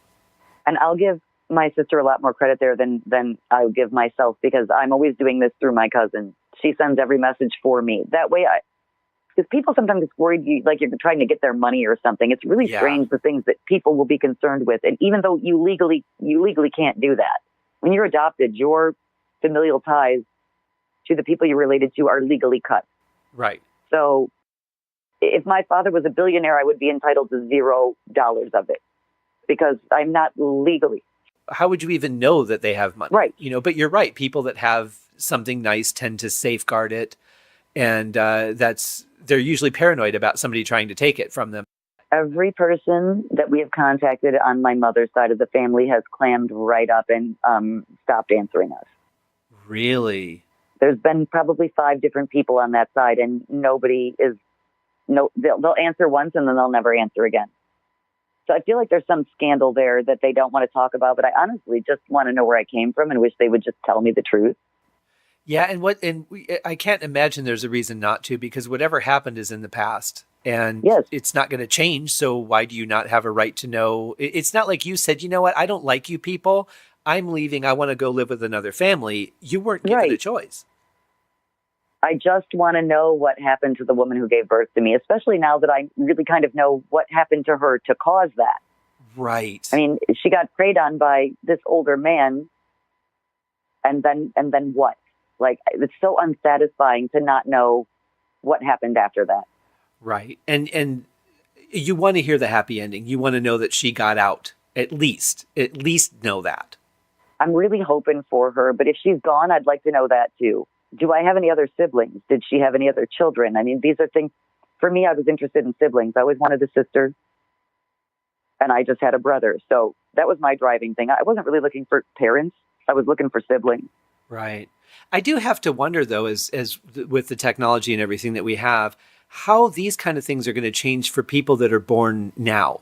And I'll give my sister a lot more credit there than I would give myself, because I'm always doing this through my cousin. She sends every message for me. That way, because people sometimes get worried like you're trying to get their money or something. It's really strange, the things that people will be concerned with. And even though you legally can't do that, when you're adopted, your familial ties to the people you're related to are legally cut. Right. So if my father was a billionaire, I would be entitled to $0 of it, because I'm not legally. how would you even know that they have money? Right. But you're right. People that have something nice tend to safeguard it. And they're usually paranoid about somebody trying to take it from them. Every person that we have contacted on my mother's side of the family has clammed right up and stopped answering us. Really? There's been probably 5 different people on that side, and nobody is, they'll answer once and then they'll never answer again. So I feel like there's some scandal there that they don't want to talk about, but I honestly just want to know where I came from and wish they would just tell me the truth. Yeah, I can't imagine there's a reason not to, because whatever happened is in the past, and yes. It's not going to change. So why do you not have a right to know? It's not like you said, you know what, I don't like you people. I'm leaving. I want to go live with another family. You weren't given a choice. I just want to know what happened to the woman who gave birth to me, especially now that I really kind of know what happened to her to cause that. Right. I mean, she got preyed on by this older man, and then what? Like, it's so unsatisfying to not know what happened after that. Right. And you want to hear the happy ending. You want to know that she got out. At least know that. I'm really hoping for her, but if she's gone, I'd like to know that too. Do I have any other siblings? Did she have any other children? I mean, these are things, for me, I was interested in siblings. I always wanted a sister, and I just had a brother. So that was my driving thing. I wasn't really looking for parents. I was looking for siblings. Right. I do have to wonder, though, as with the technology and everything that we have, how these kind of things are going to change for people that are born now.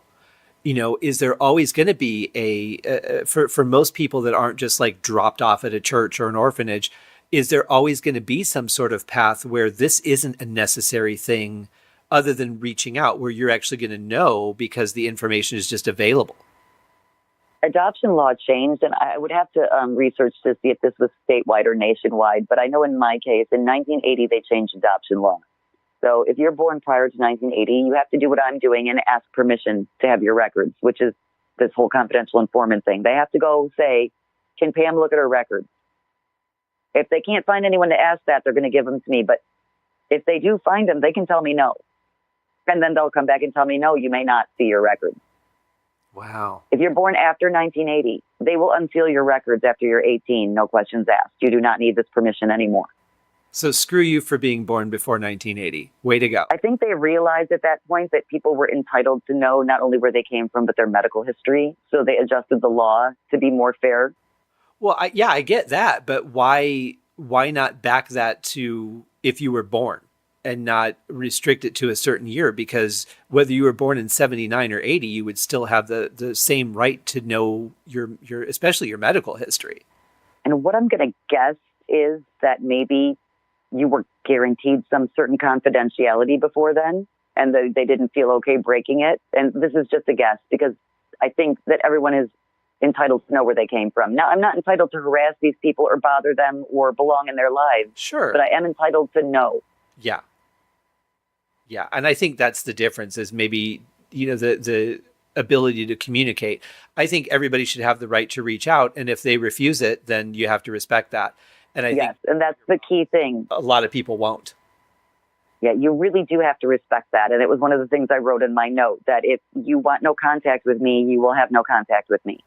Is there always going to be for most people that aren't just like dropped off at a church or an orphanage, is there always going to be some sort of path where this isn't a necessary thing other than reaching out, where you're actually going to know because the information is just available? Adoption law changed, and I would have to research to see if this was statewide or nationwide. But I know in my case, in 1980, they changed adoption law. So if you're born prior to 1980, you have to do what I'm doing and ask permission to have your records, which is this whole confidential informant thing. They have to go say, can Pam look at her records? If they can't find anyone to ask that, they're going to give them to me. But if they do find them, they can tell me no. And then they'll come back and tell me, no, you may not see your records. Wow. If you're born after 1980, they will unseal your records after you're 18, no questions asked. You do not need this permission anymore. So screw you for being born before 1980. Way to go. I think they realized at that point that people were entitled to know not only where they came from, but their medical history. So they adjusted the law to be more fair. Well, I get that. But why not back that to if you were born and not restrict it to a certain year? Because whether you were born in 79 or 80, you would still have the same right to know your especially your medical history. And what I'm going to guess is that maybe you were guaranteed some certain confidentiality before then, and they didn't feel okay breaking it. And this is just a guess, because I think that everyone is entitled to know where they came from. Now, I'm not entitled to harass these people or bother them or belong in their lives. Sure. But I am entitled to know. Yeah. Yeah. And I think that's the difference, is maybe, the ability to communicate. I think everybody should have the right to reach out. And if they refuse it, then you have to respect that. And I think and that's the key thing. A lot of people won't. Yeah, you really do have to respect that. And it was one of the things I wrote in my note, that if you want no contact with me, you will have no contact with me.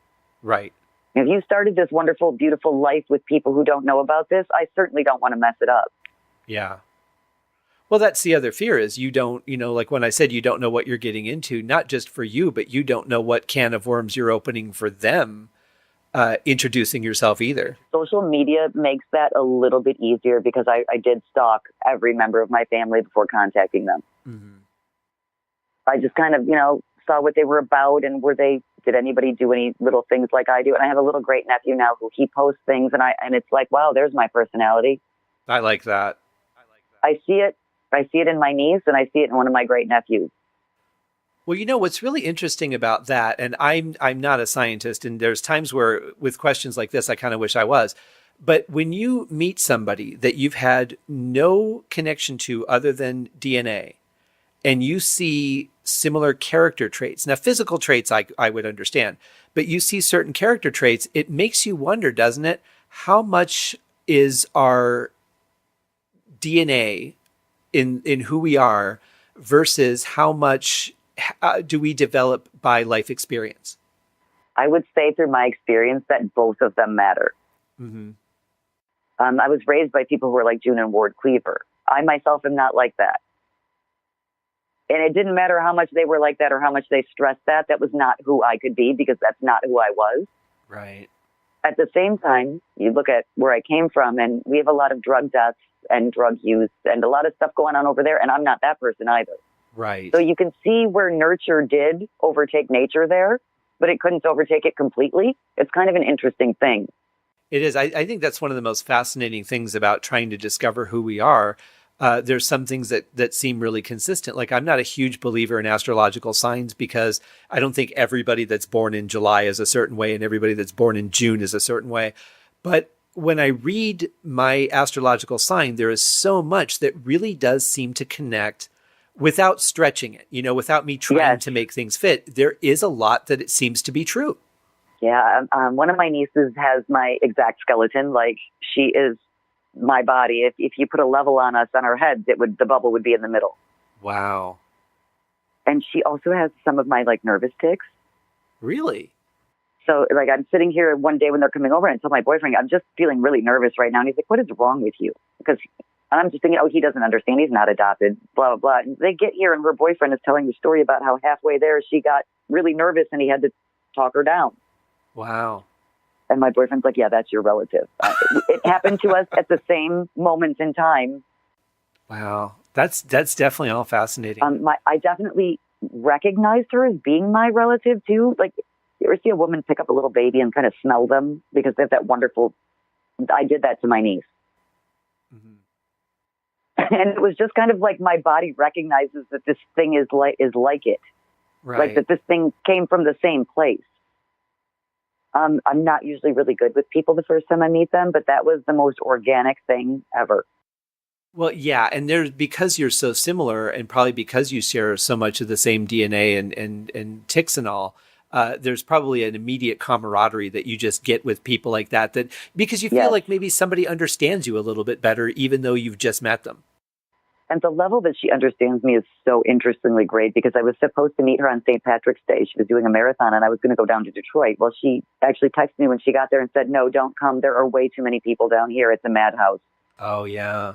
Right. If you started this wonderful, beautiful life with people who don't know about this, I certainly don't want to mess it up. Yeah. Well, that's the other fear, is you don't, like when I said you don't know what you're getting into, not just for you, but you don't know what can of worms you're opening for them, introducing yourself either. Social media makes that a little bit easier, because I did stalk every member of my family before contacting them. Mm-hmm. I just kind of, saw what they were about, and did anybody do any little things like I do? And I have a little great nephew now who he posts things, and it's like, wow, there's my personality. I like that. I see it. I see it in my niece, and I see it in one of my great nephews. Well, what's really interesting about that, and I'm not a scientist, and there's times where with questions like this, I kind of wish I was, but when you meet somebody that you've had no connection to other than DNA, and you see similar character traits, now physical traits I would understand, but you see certain character traits, it makes you wonder, doesn't it? How much is our DNA in who we are versus how much do we develop by life experience? I would say through my experience that both of them matter. Mm-hmm. I was raised by people who were like June and Ward Cleaver. I myself am not like that. And it didn't matter how much they were like that or how much they stressed that. That was not who I could be because that's not who I was. Right. At the same time, you look at where I came from, and we have a lot of drug deaths and drug use and a lot of stuff going on over there, and I'm not that person either. Right. So you can see where nurture did overtake nature there, but it couldn't overtake it completely. It's kind of an interesting thing. It is. I think that's one of the most fascinating things about trying to discover who we are. There's some things that seem really consistent. Like, I'm not a huge believer in astrological signs because I don't think everybody that's born in July is a certain way and everybody that's born in June is a certain way. But when I read my astrological sign, there is so much that really does seem to connect without stretching it, without me trying to make things fit. There is a lot that it seems to be true. Yeah. One of my nieces has my exact skeleton. Like, she is my body. If you put a level on us on our heads, the bubble would be in the middle. Wow. And she also has some of my like nervous tics. Really? So like, I'm sitting here one day when they're coming over and I tell my boyfriend, I'm just feeling really nervous right now. And he's like, what is wrong with you? Because I'm just thinking, oh, he doesn't understand. He's not adopted, blah, blah, blah. And they get here and her boyfriend is telling the story about how halfway there she got really nervous and he had to talk her down. Wow. And my boyfriend's like, yeah, that's your relative. It happened to us at the same moments in time. Wow. That's definitely all fascinating. I definitely recognized her as being my relative too. Like, you ever see a woman pick up a little baby and kind of smell them because they have that wonderful, I did that to my niece. Mm-hmm. And it was just kind of like my body recognizes that this thing is like it. Right. Like that this thing came from the same place. I'm not usually really good with people the first time I meet them, but that was the most organic thing ever. Well, yeah, and because you're so similar, and probably because you share so much of the same DNA and tics and all, there's probably an immediate camaraderie that you just get with people like that because you feel like maybe somebody understands you a little bit better, even though you've just met them. And the level that she understands me is so interestingly great because I was supposed to meet her on St. Patrick's Day. She was doing a marathon and I was going to go down to Detroit. Well, she actually texted me when she got there and said, no, don't come. There are way too many people down here. It's a madhouse. Oh, yeah.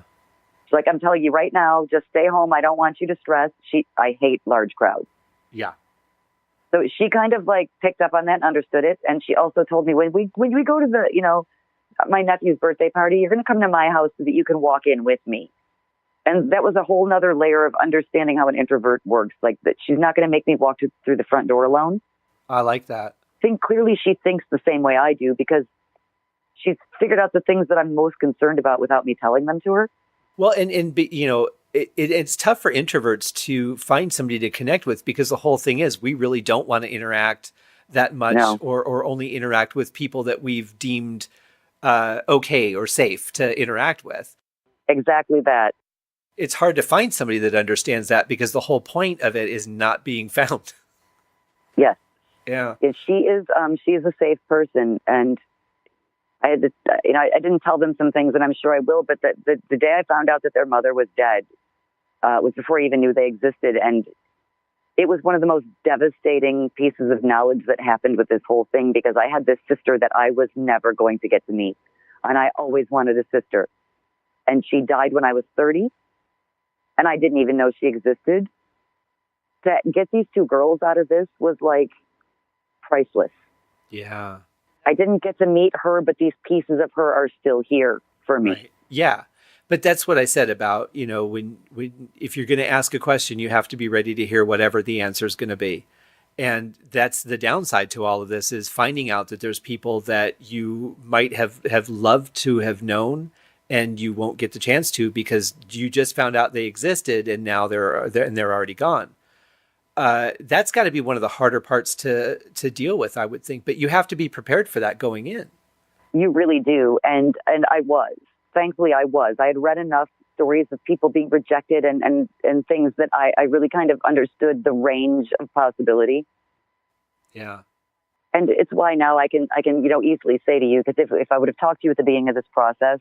She's like, I'm telling you right now, just stay home. I don't want you to stress. I hate large crowds. Yeah. So she kind of like picked up on that and understood it. And she also told me when we go to the, my nephew's birthday party, you're going to come to my house so that you can walk in with me. And that was a whole nother layer of understanding how an introvert works. Like that she's not going to make me walk through the front door alone. I like that. I think clearly she thinks the same way I do because she's figured out the things that I'm most concerned about without me telling them to her. Well, it's tough for introverts to find somebody to connect with because the whole thing is we really don't want to interact that much or only interact with people that we've deemed okay or safe to interact with. Exactly that. It's hard to find somebody that understands that because the whole point of it is not being found. Yes. Yeah. She is a safe person. And I had to, I didn't tell them some things and I'm sure I will, but the day I found out that their mother was dead was before I even knew they existed. And it was one of the most devastating pieces of knowledge that happened with this whole thing because I had this sister that I was never going to get to meet. And I always wanted a sister. And she died when I was 30. And I didn't even know she existed. To get these two girls out of this was like priceless. Yeah. I didn't get to meet her, but these pieces of her are still here for me. Right. Yeah. But that's what I said about, when if you're going to ask a question, you have to be ready to hear whatever the answer is going to be. And that's the downside to all of this is finding out that there's people that you might have loved to have known and you won't get the chance to because you just found out they existed and now they're already gone. That's got to be one of the harder parts to deal with, I would think. But you have to be prepared for that going in. You really do. And I was. Thankfully, I was. I had read enough stories of people being rejected and things that I really kind of understood the range of possibility. Yeah. And it's why now I can easily say to you, because if I would have talked to you at the beginning of this process,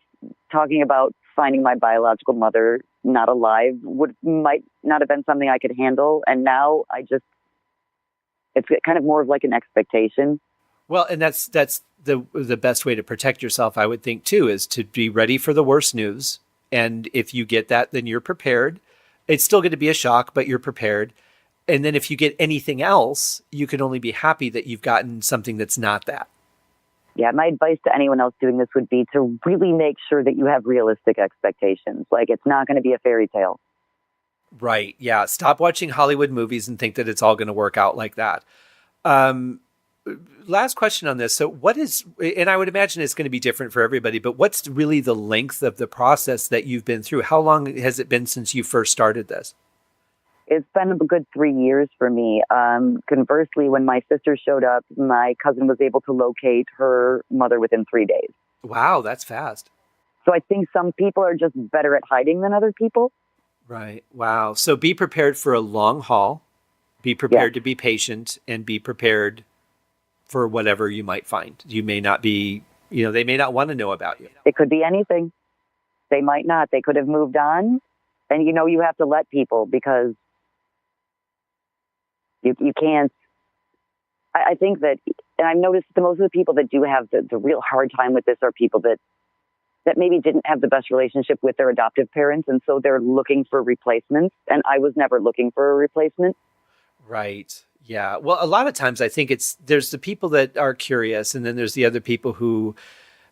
talking about finding my biological mother not alive might not have been something I could handle. And now it's kind of more of like an expectation. Well, and that's the best way to protect yourself, I would think, too, is to be ready for the worst news. And if you get that, then you're prepared. It's still going to be a shock, but you're prepared. And then if you get anything else, you can only be happy that you've gotten something that's not that. Yeah, my advice to anyone else doing this would be to really make sure that you have realistic expectations. Like, it's not going to be a fairy tale. Right. Yeah. Stop watching Hollywood movies and think that it's all going to work out like that. Last question on this. So what is, and I would imagine it's going to be different for everybody, but what's really the length of the process that you've been through? How long has it been since you first started this? It's been a good 3 years for me. Conversely, when my sister showed up, my cousin was able to locate her mother within 3 days. Wow, that's fast. So I think some people are just better at hiding than other people. Right. Wow. So be prepared for a long haul. Be prepared to be patient, and be prepared for whatever you might find. You may not be, they may not want to know about you. It could be anything. They might not. They could have moved on. And, you have to let people, because you can't. I think that, and I've noticed that most of the people that do have the real hard time with this are people that maybe didn't have the best relationship with their adoptive parents, and so they're looking for replacements. And I was never looking for a replacement. Right. Yeah. Well, a lot of times I think there's the people that are curious, and then there's the other people who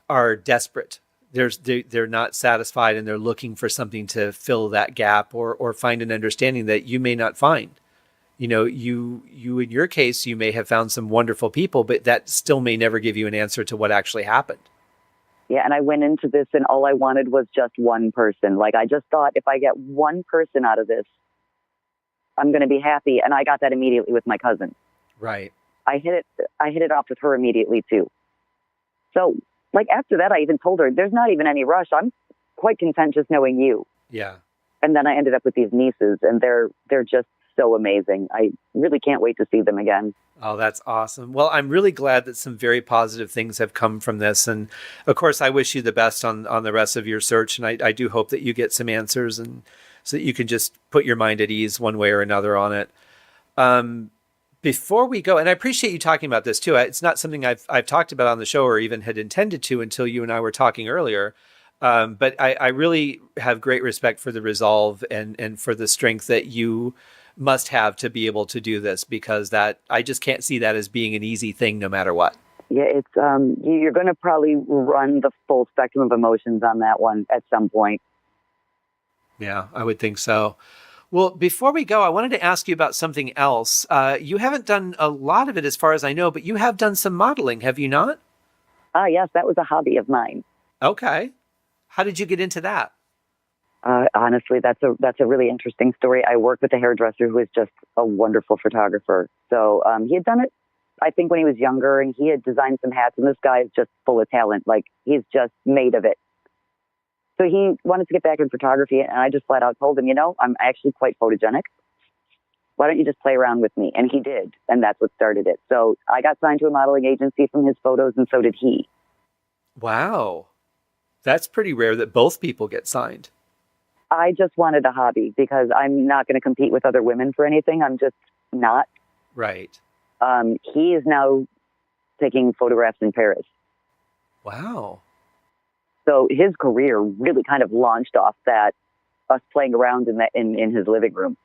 are desperate. They're not satisfied, and they're looking for something to fill that gap or find an understanding that you may not find. You in your case, you may have found some wonderful people, but that still may never give you an answer to what actually happened. Yeah, and I went into this and all I wanted was just one person. Like, I just thought, if I get one person out of this, I'm going to be happy. And I got that immediately with my cousin. Right. I hit it off with her immediately too. So, like, after that, I even told her, there's not even any rush. I'm quite content just knowing you. Yeah. And then I ended up with these nieces, and they're just so amazing. I really can't wait to see them again. Oh, that's awesome. Well, I'm really glad that some very positive things have come from this. And of course, I wish you the best on the rest of your search. And I do hope that you get some answers, and so that you can just put your mind at ease one way or another on it. Before we go, and I appreciate you talking about this too. It's not something I've talked about on the show or even had intended to until you and I were talking earlier. But I really have great respect for the resolve and for the strength that you must have to be able to do this, because that I just can't see that as being an easy thing no matter what. Yeah, it's you're going to probably run the full spectrum of emotions on that one at some point. Yeah, I would think so. Well, before we go, I wanted to ask you about something else. You haven't done a lot of it as far as I know, but you have done some modeling, have you not? Yes, that was a hobby of mine. Okay. How did you get into that? Honestly, that's a really interesting story. I work with a hairdresser who is just a wonderful photographer. So he had done it, I think, when he was younger, and he had designed some hats, and this guy is just full of talent. Like, he's just made of it. So he wanted to get back in photography, and I just flat out told him, I'm actually quite photogenic. Why don't you just play around with me? And he did, and that's what started it. So I got signed to a modeling agency from his photos, and so did he. Wow. That's pretty rare that both people get signed. I just wanted a hobby, because I'm not going to compete with other women for anything. I'm just not. Right. He is now taking photographs in Paris. Wow. So his career really kind of launched off that, us playing around in his living room.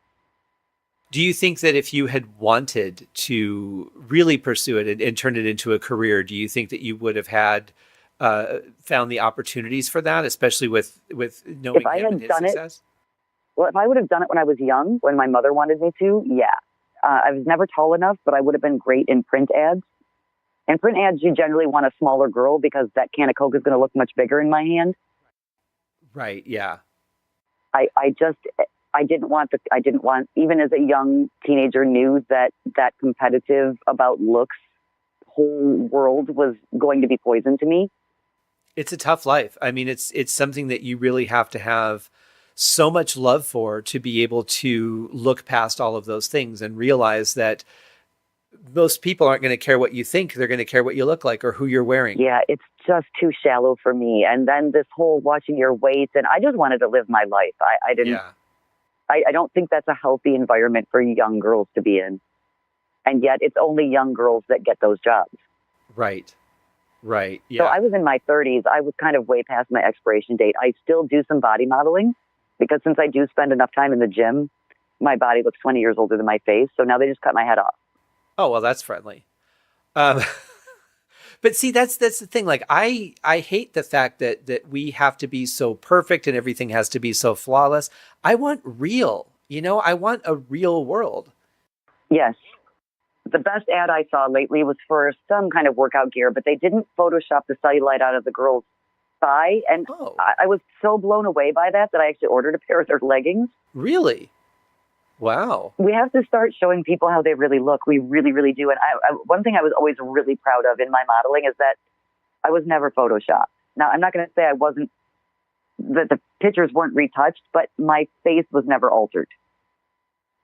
Do you think that if you had wanted to really pursue it and turn it into a career, do you think that you would have had found the opportunities for that, especially with knowing if I him had and his done success? Well, if I would have done it when I was young, when my mother wanted me to, yeah. I was never tall enough, but I would have been great in print ads. In print ads, you generally want a smaller girl, because that can of Coke is going to look much bigger in my hand. Right. Yeah. I didn't want, even as a young teenager, knew that competitive about looks whole world was going to be poison to me. It's a tough life. I mean, it's something that you really have to have so much love for to be able to look past all of those things and realize that most people aren't going to care what you think. They're going to care what you look like or who you're wearing. Yeah, it's just too shallow for me. And then this whole watching your weight, and I just wanted to live my life. I didn't. Yeah. I don't think that's a healthy environment for young girls to be in. And yet it's only young girls that get those jobs. Right. Right. So Yeah. I was in my 30s. I was kind of way past my expiration date. I still do some body modeling because since I do spend enough time in the gym, my body looks 20 years older than my face. So now they just cut my head off. Oh, well, that's friendly. Um, but see, that's the thing. Like, I hate the fact that we have to be so perfect and everything has to be so flawless. I want real, I want a real world. Yes. The best ad I saw lately was for some kind of workout gear, but they didn't Photoshop the cellulite out of the girl's thigh. And Oh, I was so blown away by that I actually ordered a pair of their leggings. really? Wow. We have to start showing people how they really look. We really, really do. And one thing I was always really proud of in my modeling is that I was never Photoshopped. Now, I'm not going to say that the pictures weren't retouched, but my face was never altered.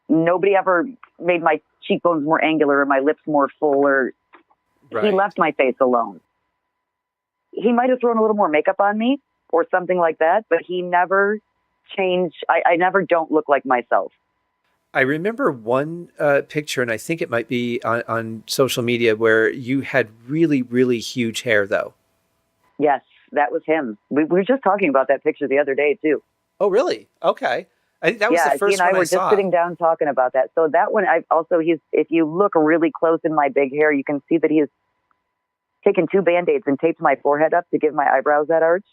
Nobody ever made my cheekbones more angular or my lips more full, or Right. he left my face alone. He might have thrown a little more makeup on me or something like that, but he never changed. I never don't look like myself. I remember one picture, and I think it might be on social media, where you had really, really huge hair, though. Yes, that was him. We were just talking about that picture the other day, too. Oh, really? Okay. I think that was the first he and I one I were saw. just sitting down talking about that. So that one, if you look really close in my big hair, you can see that he has taken 2 Band-Aids and taped my forehead up to give my eyebrows that arch.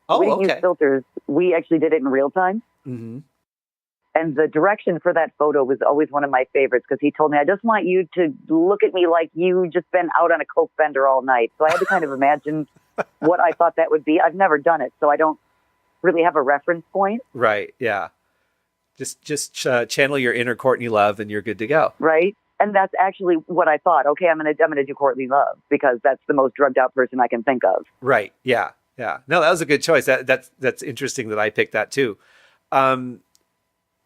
Oh, We didn't okay. use filters. We actually did it in real time. Mm-hmm. And the direction for that photo was always one of my favorites because he told me, I just want you to look at me like you just been out on a coke bender all night. So I had to kind of imagine what I thought that would be. I've never done it, so I don't really have a reference point. Right. Yeah. Just channel your inner Courtney Love, and you're good to go. Right. And that's actually what I thought. Okay, I'm gonna do Courtney Love because that's the most drugged out person I can think of. Right. Yeah. Yeah. No, that was a good choice. That's interesting that I picked that too.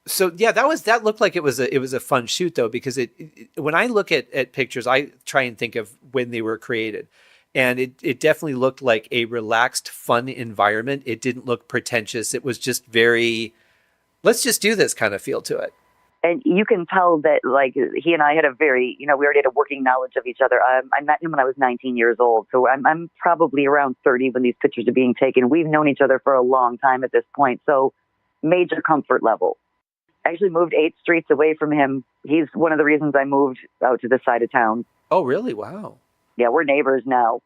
So yeah, that looked like it was a fun shoot though, because when I look at pictures, I try and think of when they were created. And it definitely looked like a relaxed, fun environment. It didn't look pretentious. It was just very, let's just do this kind of feel to it. And you can tell that, like, he and I had a very, we already had a working knowledge of each other. I met him when I was 19 years old. So I'm probably around 30 when these pictures are being taken. We've known each other for a long time at this point. So major comfort level. I actually moved 8 streets away from him. He's one of the reasons I moved out to this side of town. Oh, really? Wow. Yeah, we're neighbors now.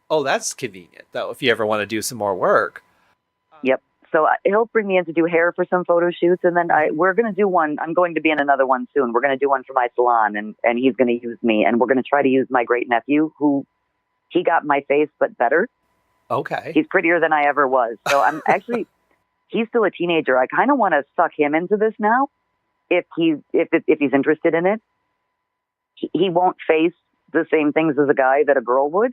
Oh, that's convenient, though, if you ever want to do some more work. Yep. So he'll bring me in to do hair for some photo shoots, and then we're going to do one. I'm going to be in another one soon. We're going to do one for my salon, and he's going to use me, and we're going to try to use my great nephew, who he got my face, but better. Okay. He's prettier than I ever was. So I'm actually, he's still a teenager. I kind of want to suck him into this now, if he's interested in it. He won't face the same things as a guy that a girl would.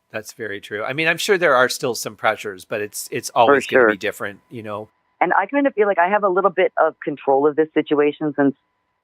That's very true. I mean, I'm sure there are still some pressures, but it's always going to be different, And I kind of feel like I have a little bit of control of this situation since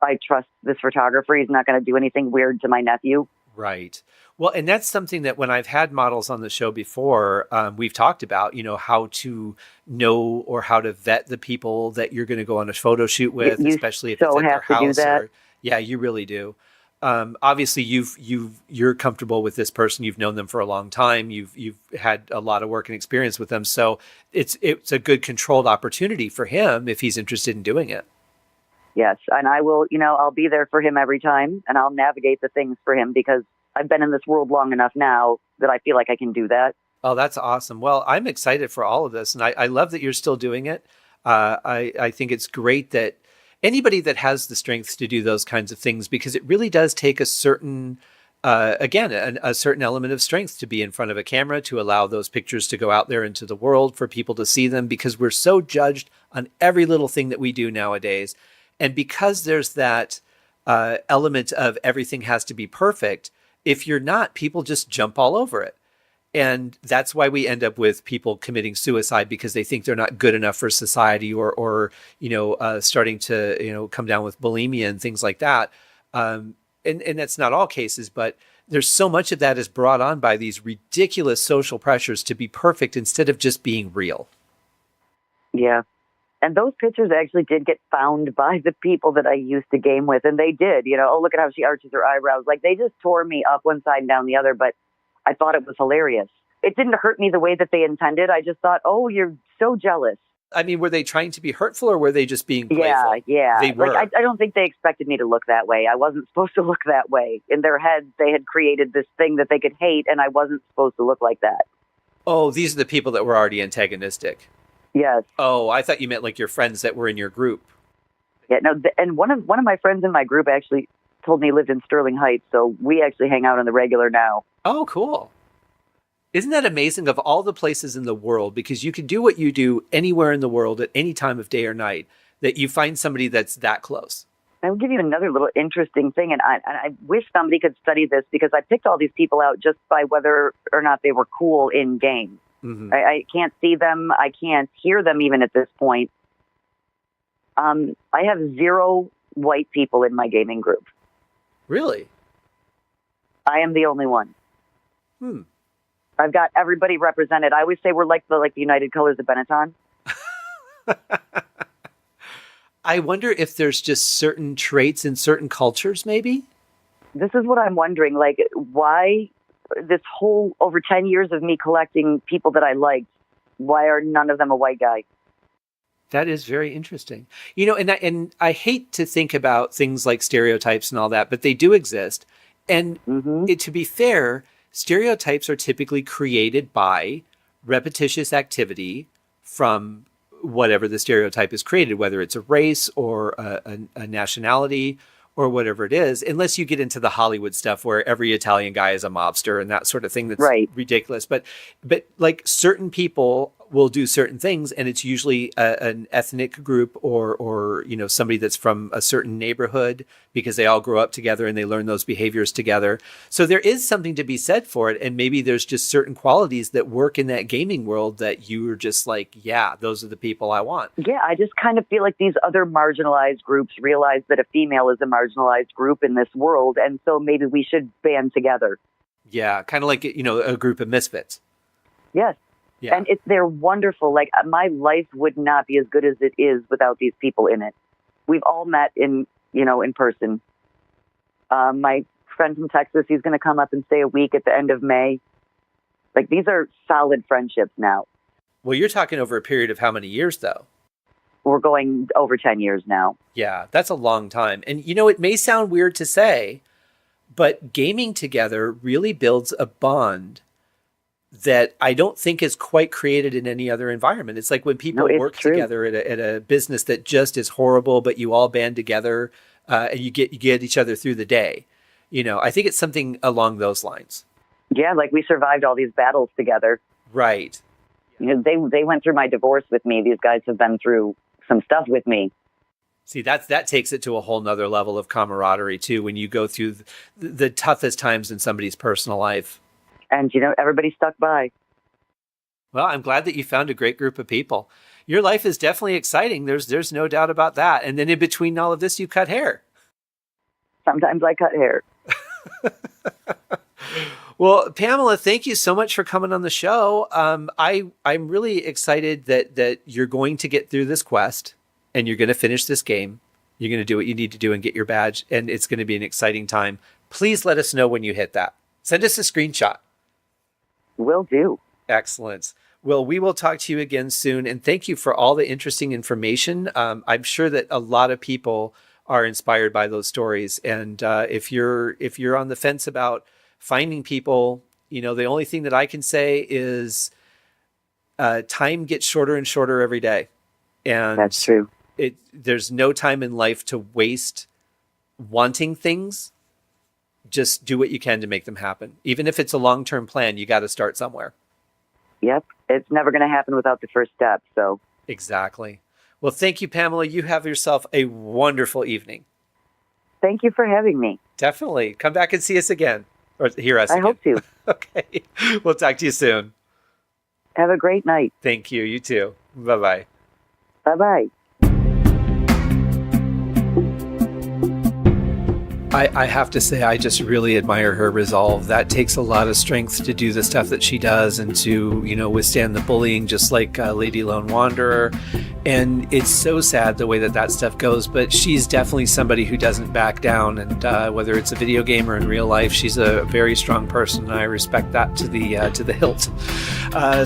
I trust this photographer. He's not going to do anything weird to my nephew. Right. Well, and that's something that when I've had models on the show before, we've talked about, how to know or how to vet the people that you're going to go on a photo shoot with, especially if it's at their house. Yeah, you really do. Obviously you're comfortable with this person. You've known them for a long time. You've had a lot of work and experience with them. So it's a good controlled opportunity for him if he's interested in doing it. Yes. And I will, I'll be there for him every time, and I'll navigate the things for him because I've been in this world long enough now that I feel like I can do that. Oh, that's awesome. Well, I'm excited for all of this. And I love that you're still doing it. I think it's great that anybody that has the strength to do those kinds of things, because it really does take a certain, a certain element of strength to be in front of a camera, to allow those pictures to go out there into the world for people to see them, because we're so judged on every little thing that we do nowadays. And because there's that element of everything has to be perfect, if you're not, people just jump all over it. And that's why we end up with people committing suicide, because they think they're not good enough for society, or starting to, come down with bulimia and things like that. And that's not all cases, but there's so much of that is brought on by these ridiculous social pressures to be perfect instead of just being real. Yeah. And those pictures actually did get found by the people that I used to game with. And they did, oh, look at how she arches her eyebrows. Like, they just tore me up one side and down the other. But I thought it was hilarious. It didn't hurt me the way that they intended. I just thought, oh, you're so jealous. I mean, were they trying to be hurtful or were they just being playful? Yeah. They were. Like, I don't think they expected me to look that way. I wasn't supposed to look that way. In their heads, they had created this thing that they could hate, and I wasn't supposed to look like that. Oh, these are the people that were already antagonistic. Yes. Oh, I thought you meant like your friends that were in your group. Yeah. No. And one of my friends in my group actually told me he lived in Sterling Heights, so we actually hang out on the regular now. Oh, cool. Isn't that amazing of all the places in the world? Because you can do what you do anywhere in the world at any time of day or night, that you find somebody that's that close. I'll give you another little interesting thing, and I wish somebody could study this because I picked all these people out just by whether or not they were cool in game. Mm-hmm. I can't see them. I can't hear them even at this point. I have 0 white people in my gaming group. Really? I am the only one. I've got everybody represented. I always say we're like the United Colors of Benetton. I wonder if there's just certain traits in certain cultures, maybe? This is what I'm wondering. Like, why this whole over 10 years of me collecting people that I liked, why are none of them a white guy? That is very interesting. You know, and I hate to think about things like stereotypes and all that, but they do exist. And to be fair, stereotypes are typically created by repetitious activity from whatever the stereotype is created, whether it's a race or a nationality or whatever it is, unless you get into the Hollywood stuff where every Italian guy is a mobster and that sort of thing. That's ridiculous. But like certain people will do certain things, and it's usually an ethnic group or you know, somebody that's from a certain neighborhood because they all grow up together and they learn those behaviors together. So there is something to be said for it. And maybe there's just certain qualities that work in that gaming world that you are just like, yeah, those are the people I want. Yeah, I just kind of feel like these other marginalized groups realize that a female is a marginalized group in this world. And so maybe we should band together. Yeah, kind of like, you know, a group of misfits. Yes. Yeah. And they're wonderful. Like, my life would not be as good as it is without these people in it. We've all met in person. My friend from Texas, he's going to come up and stay a week at the end of May. Like, these are solid friendships now. Well, you're talking over a period of how many years, though? We're going over 10 years now. Yeah, that's a long time. And, you know, it may sound weird to say, but gaming together really builds a bond that I don't think is quite created in any other environment. It's like when people work together at a business that just is horrible, but you all band together and you get each other through the day. You know, I think it's something along those lines. Yeah, like we survived all these battles together. Right. You know, they went through my divorce with me. These guys have been through some stuff with me. See, that takes it to a whole nother level of camaraderie too, when you go through the toughest times in somebody's personal life. And, you know, everybody stuck by. Well, I'm glad that you found a great group of people. Your life is definitely exciting. There's no doubt about that. And then in between all of this, you cut hair. Sometimes I cut hair. Well, Pamela, thank you so much for coming on the show. I'm really excited that you're going to get through this quest and you're going to finish this game. You're going to do what you need to do and get your badge. And it's going to be an exciting time. Please let us know when you hit that. Send us a screenshot. Will do. Excellent. Well, we will talk to you again soon. And thank you for all the interesting information. I'm sure that a lot of people are inspired by those stories. And if you're on the fence about finding people, you know, the only thing that I can say is time gets shorter and shorter every day. And that's true. There's no time in life to waste wanting things. Just do what you can to make them happen. Even if it's a long-term plan, you got to start somewhere. Yep. It's never going to happen without the first step. So exactly. Well, thank you, Pamela. You have yourself a wonderful evening. Thank you for having me. Definitely. Come back and see us again. Or hear us again. I hope to. Okay. We'll talk to you soon. Have a great night. Thank you. You too. Bye-bye. Bye-bye. I have to say, I just really admire her resolve. That takes a lot of strength to do the stuff that she does and to, you know, withstand the bullying, just like Lady Lone Wanderer. And it's so sad the way that stuff goes, but she's definitely somebody who doesn't back down. And whether it's a video game or in real life, she's a very strong person, and I respect that to the hilt.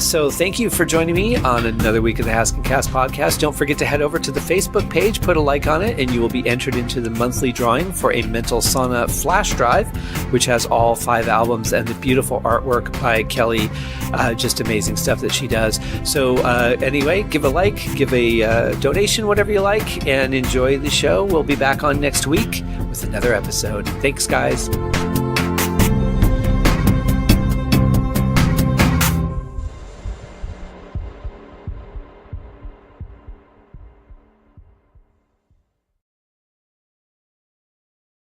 So thank you for joining me on another week of the HaskinCast podcast. Don't forget to head over to the Facebook page, put a like on it, and you will be entered into the monthly drawing for a Mental Sauna flash drive, which has all 5 albums and the beautiful artwork by Kelly. Just amazing stuff that she does. So anyway, give a like, give a donation, whatever you like, and enjoy the show. We'll be back on next week with another episode. Thanks, guys.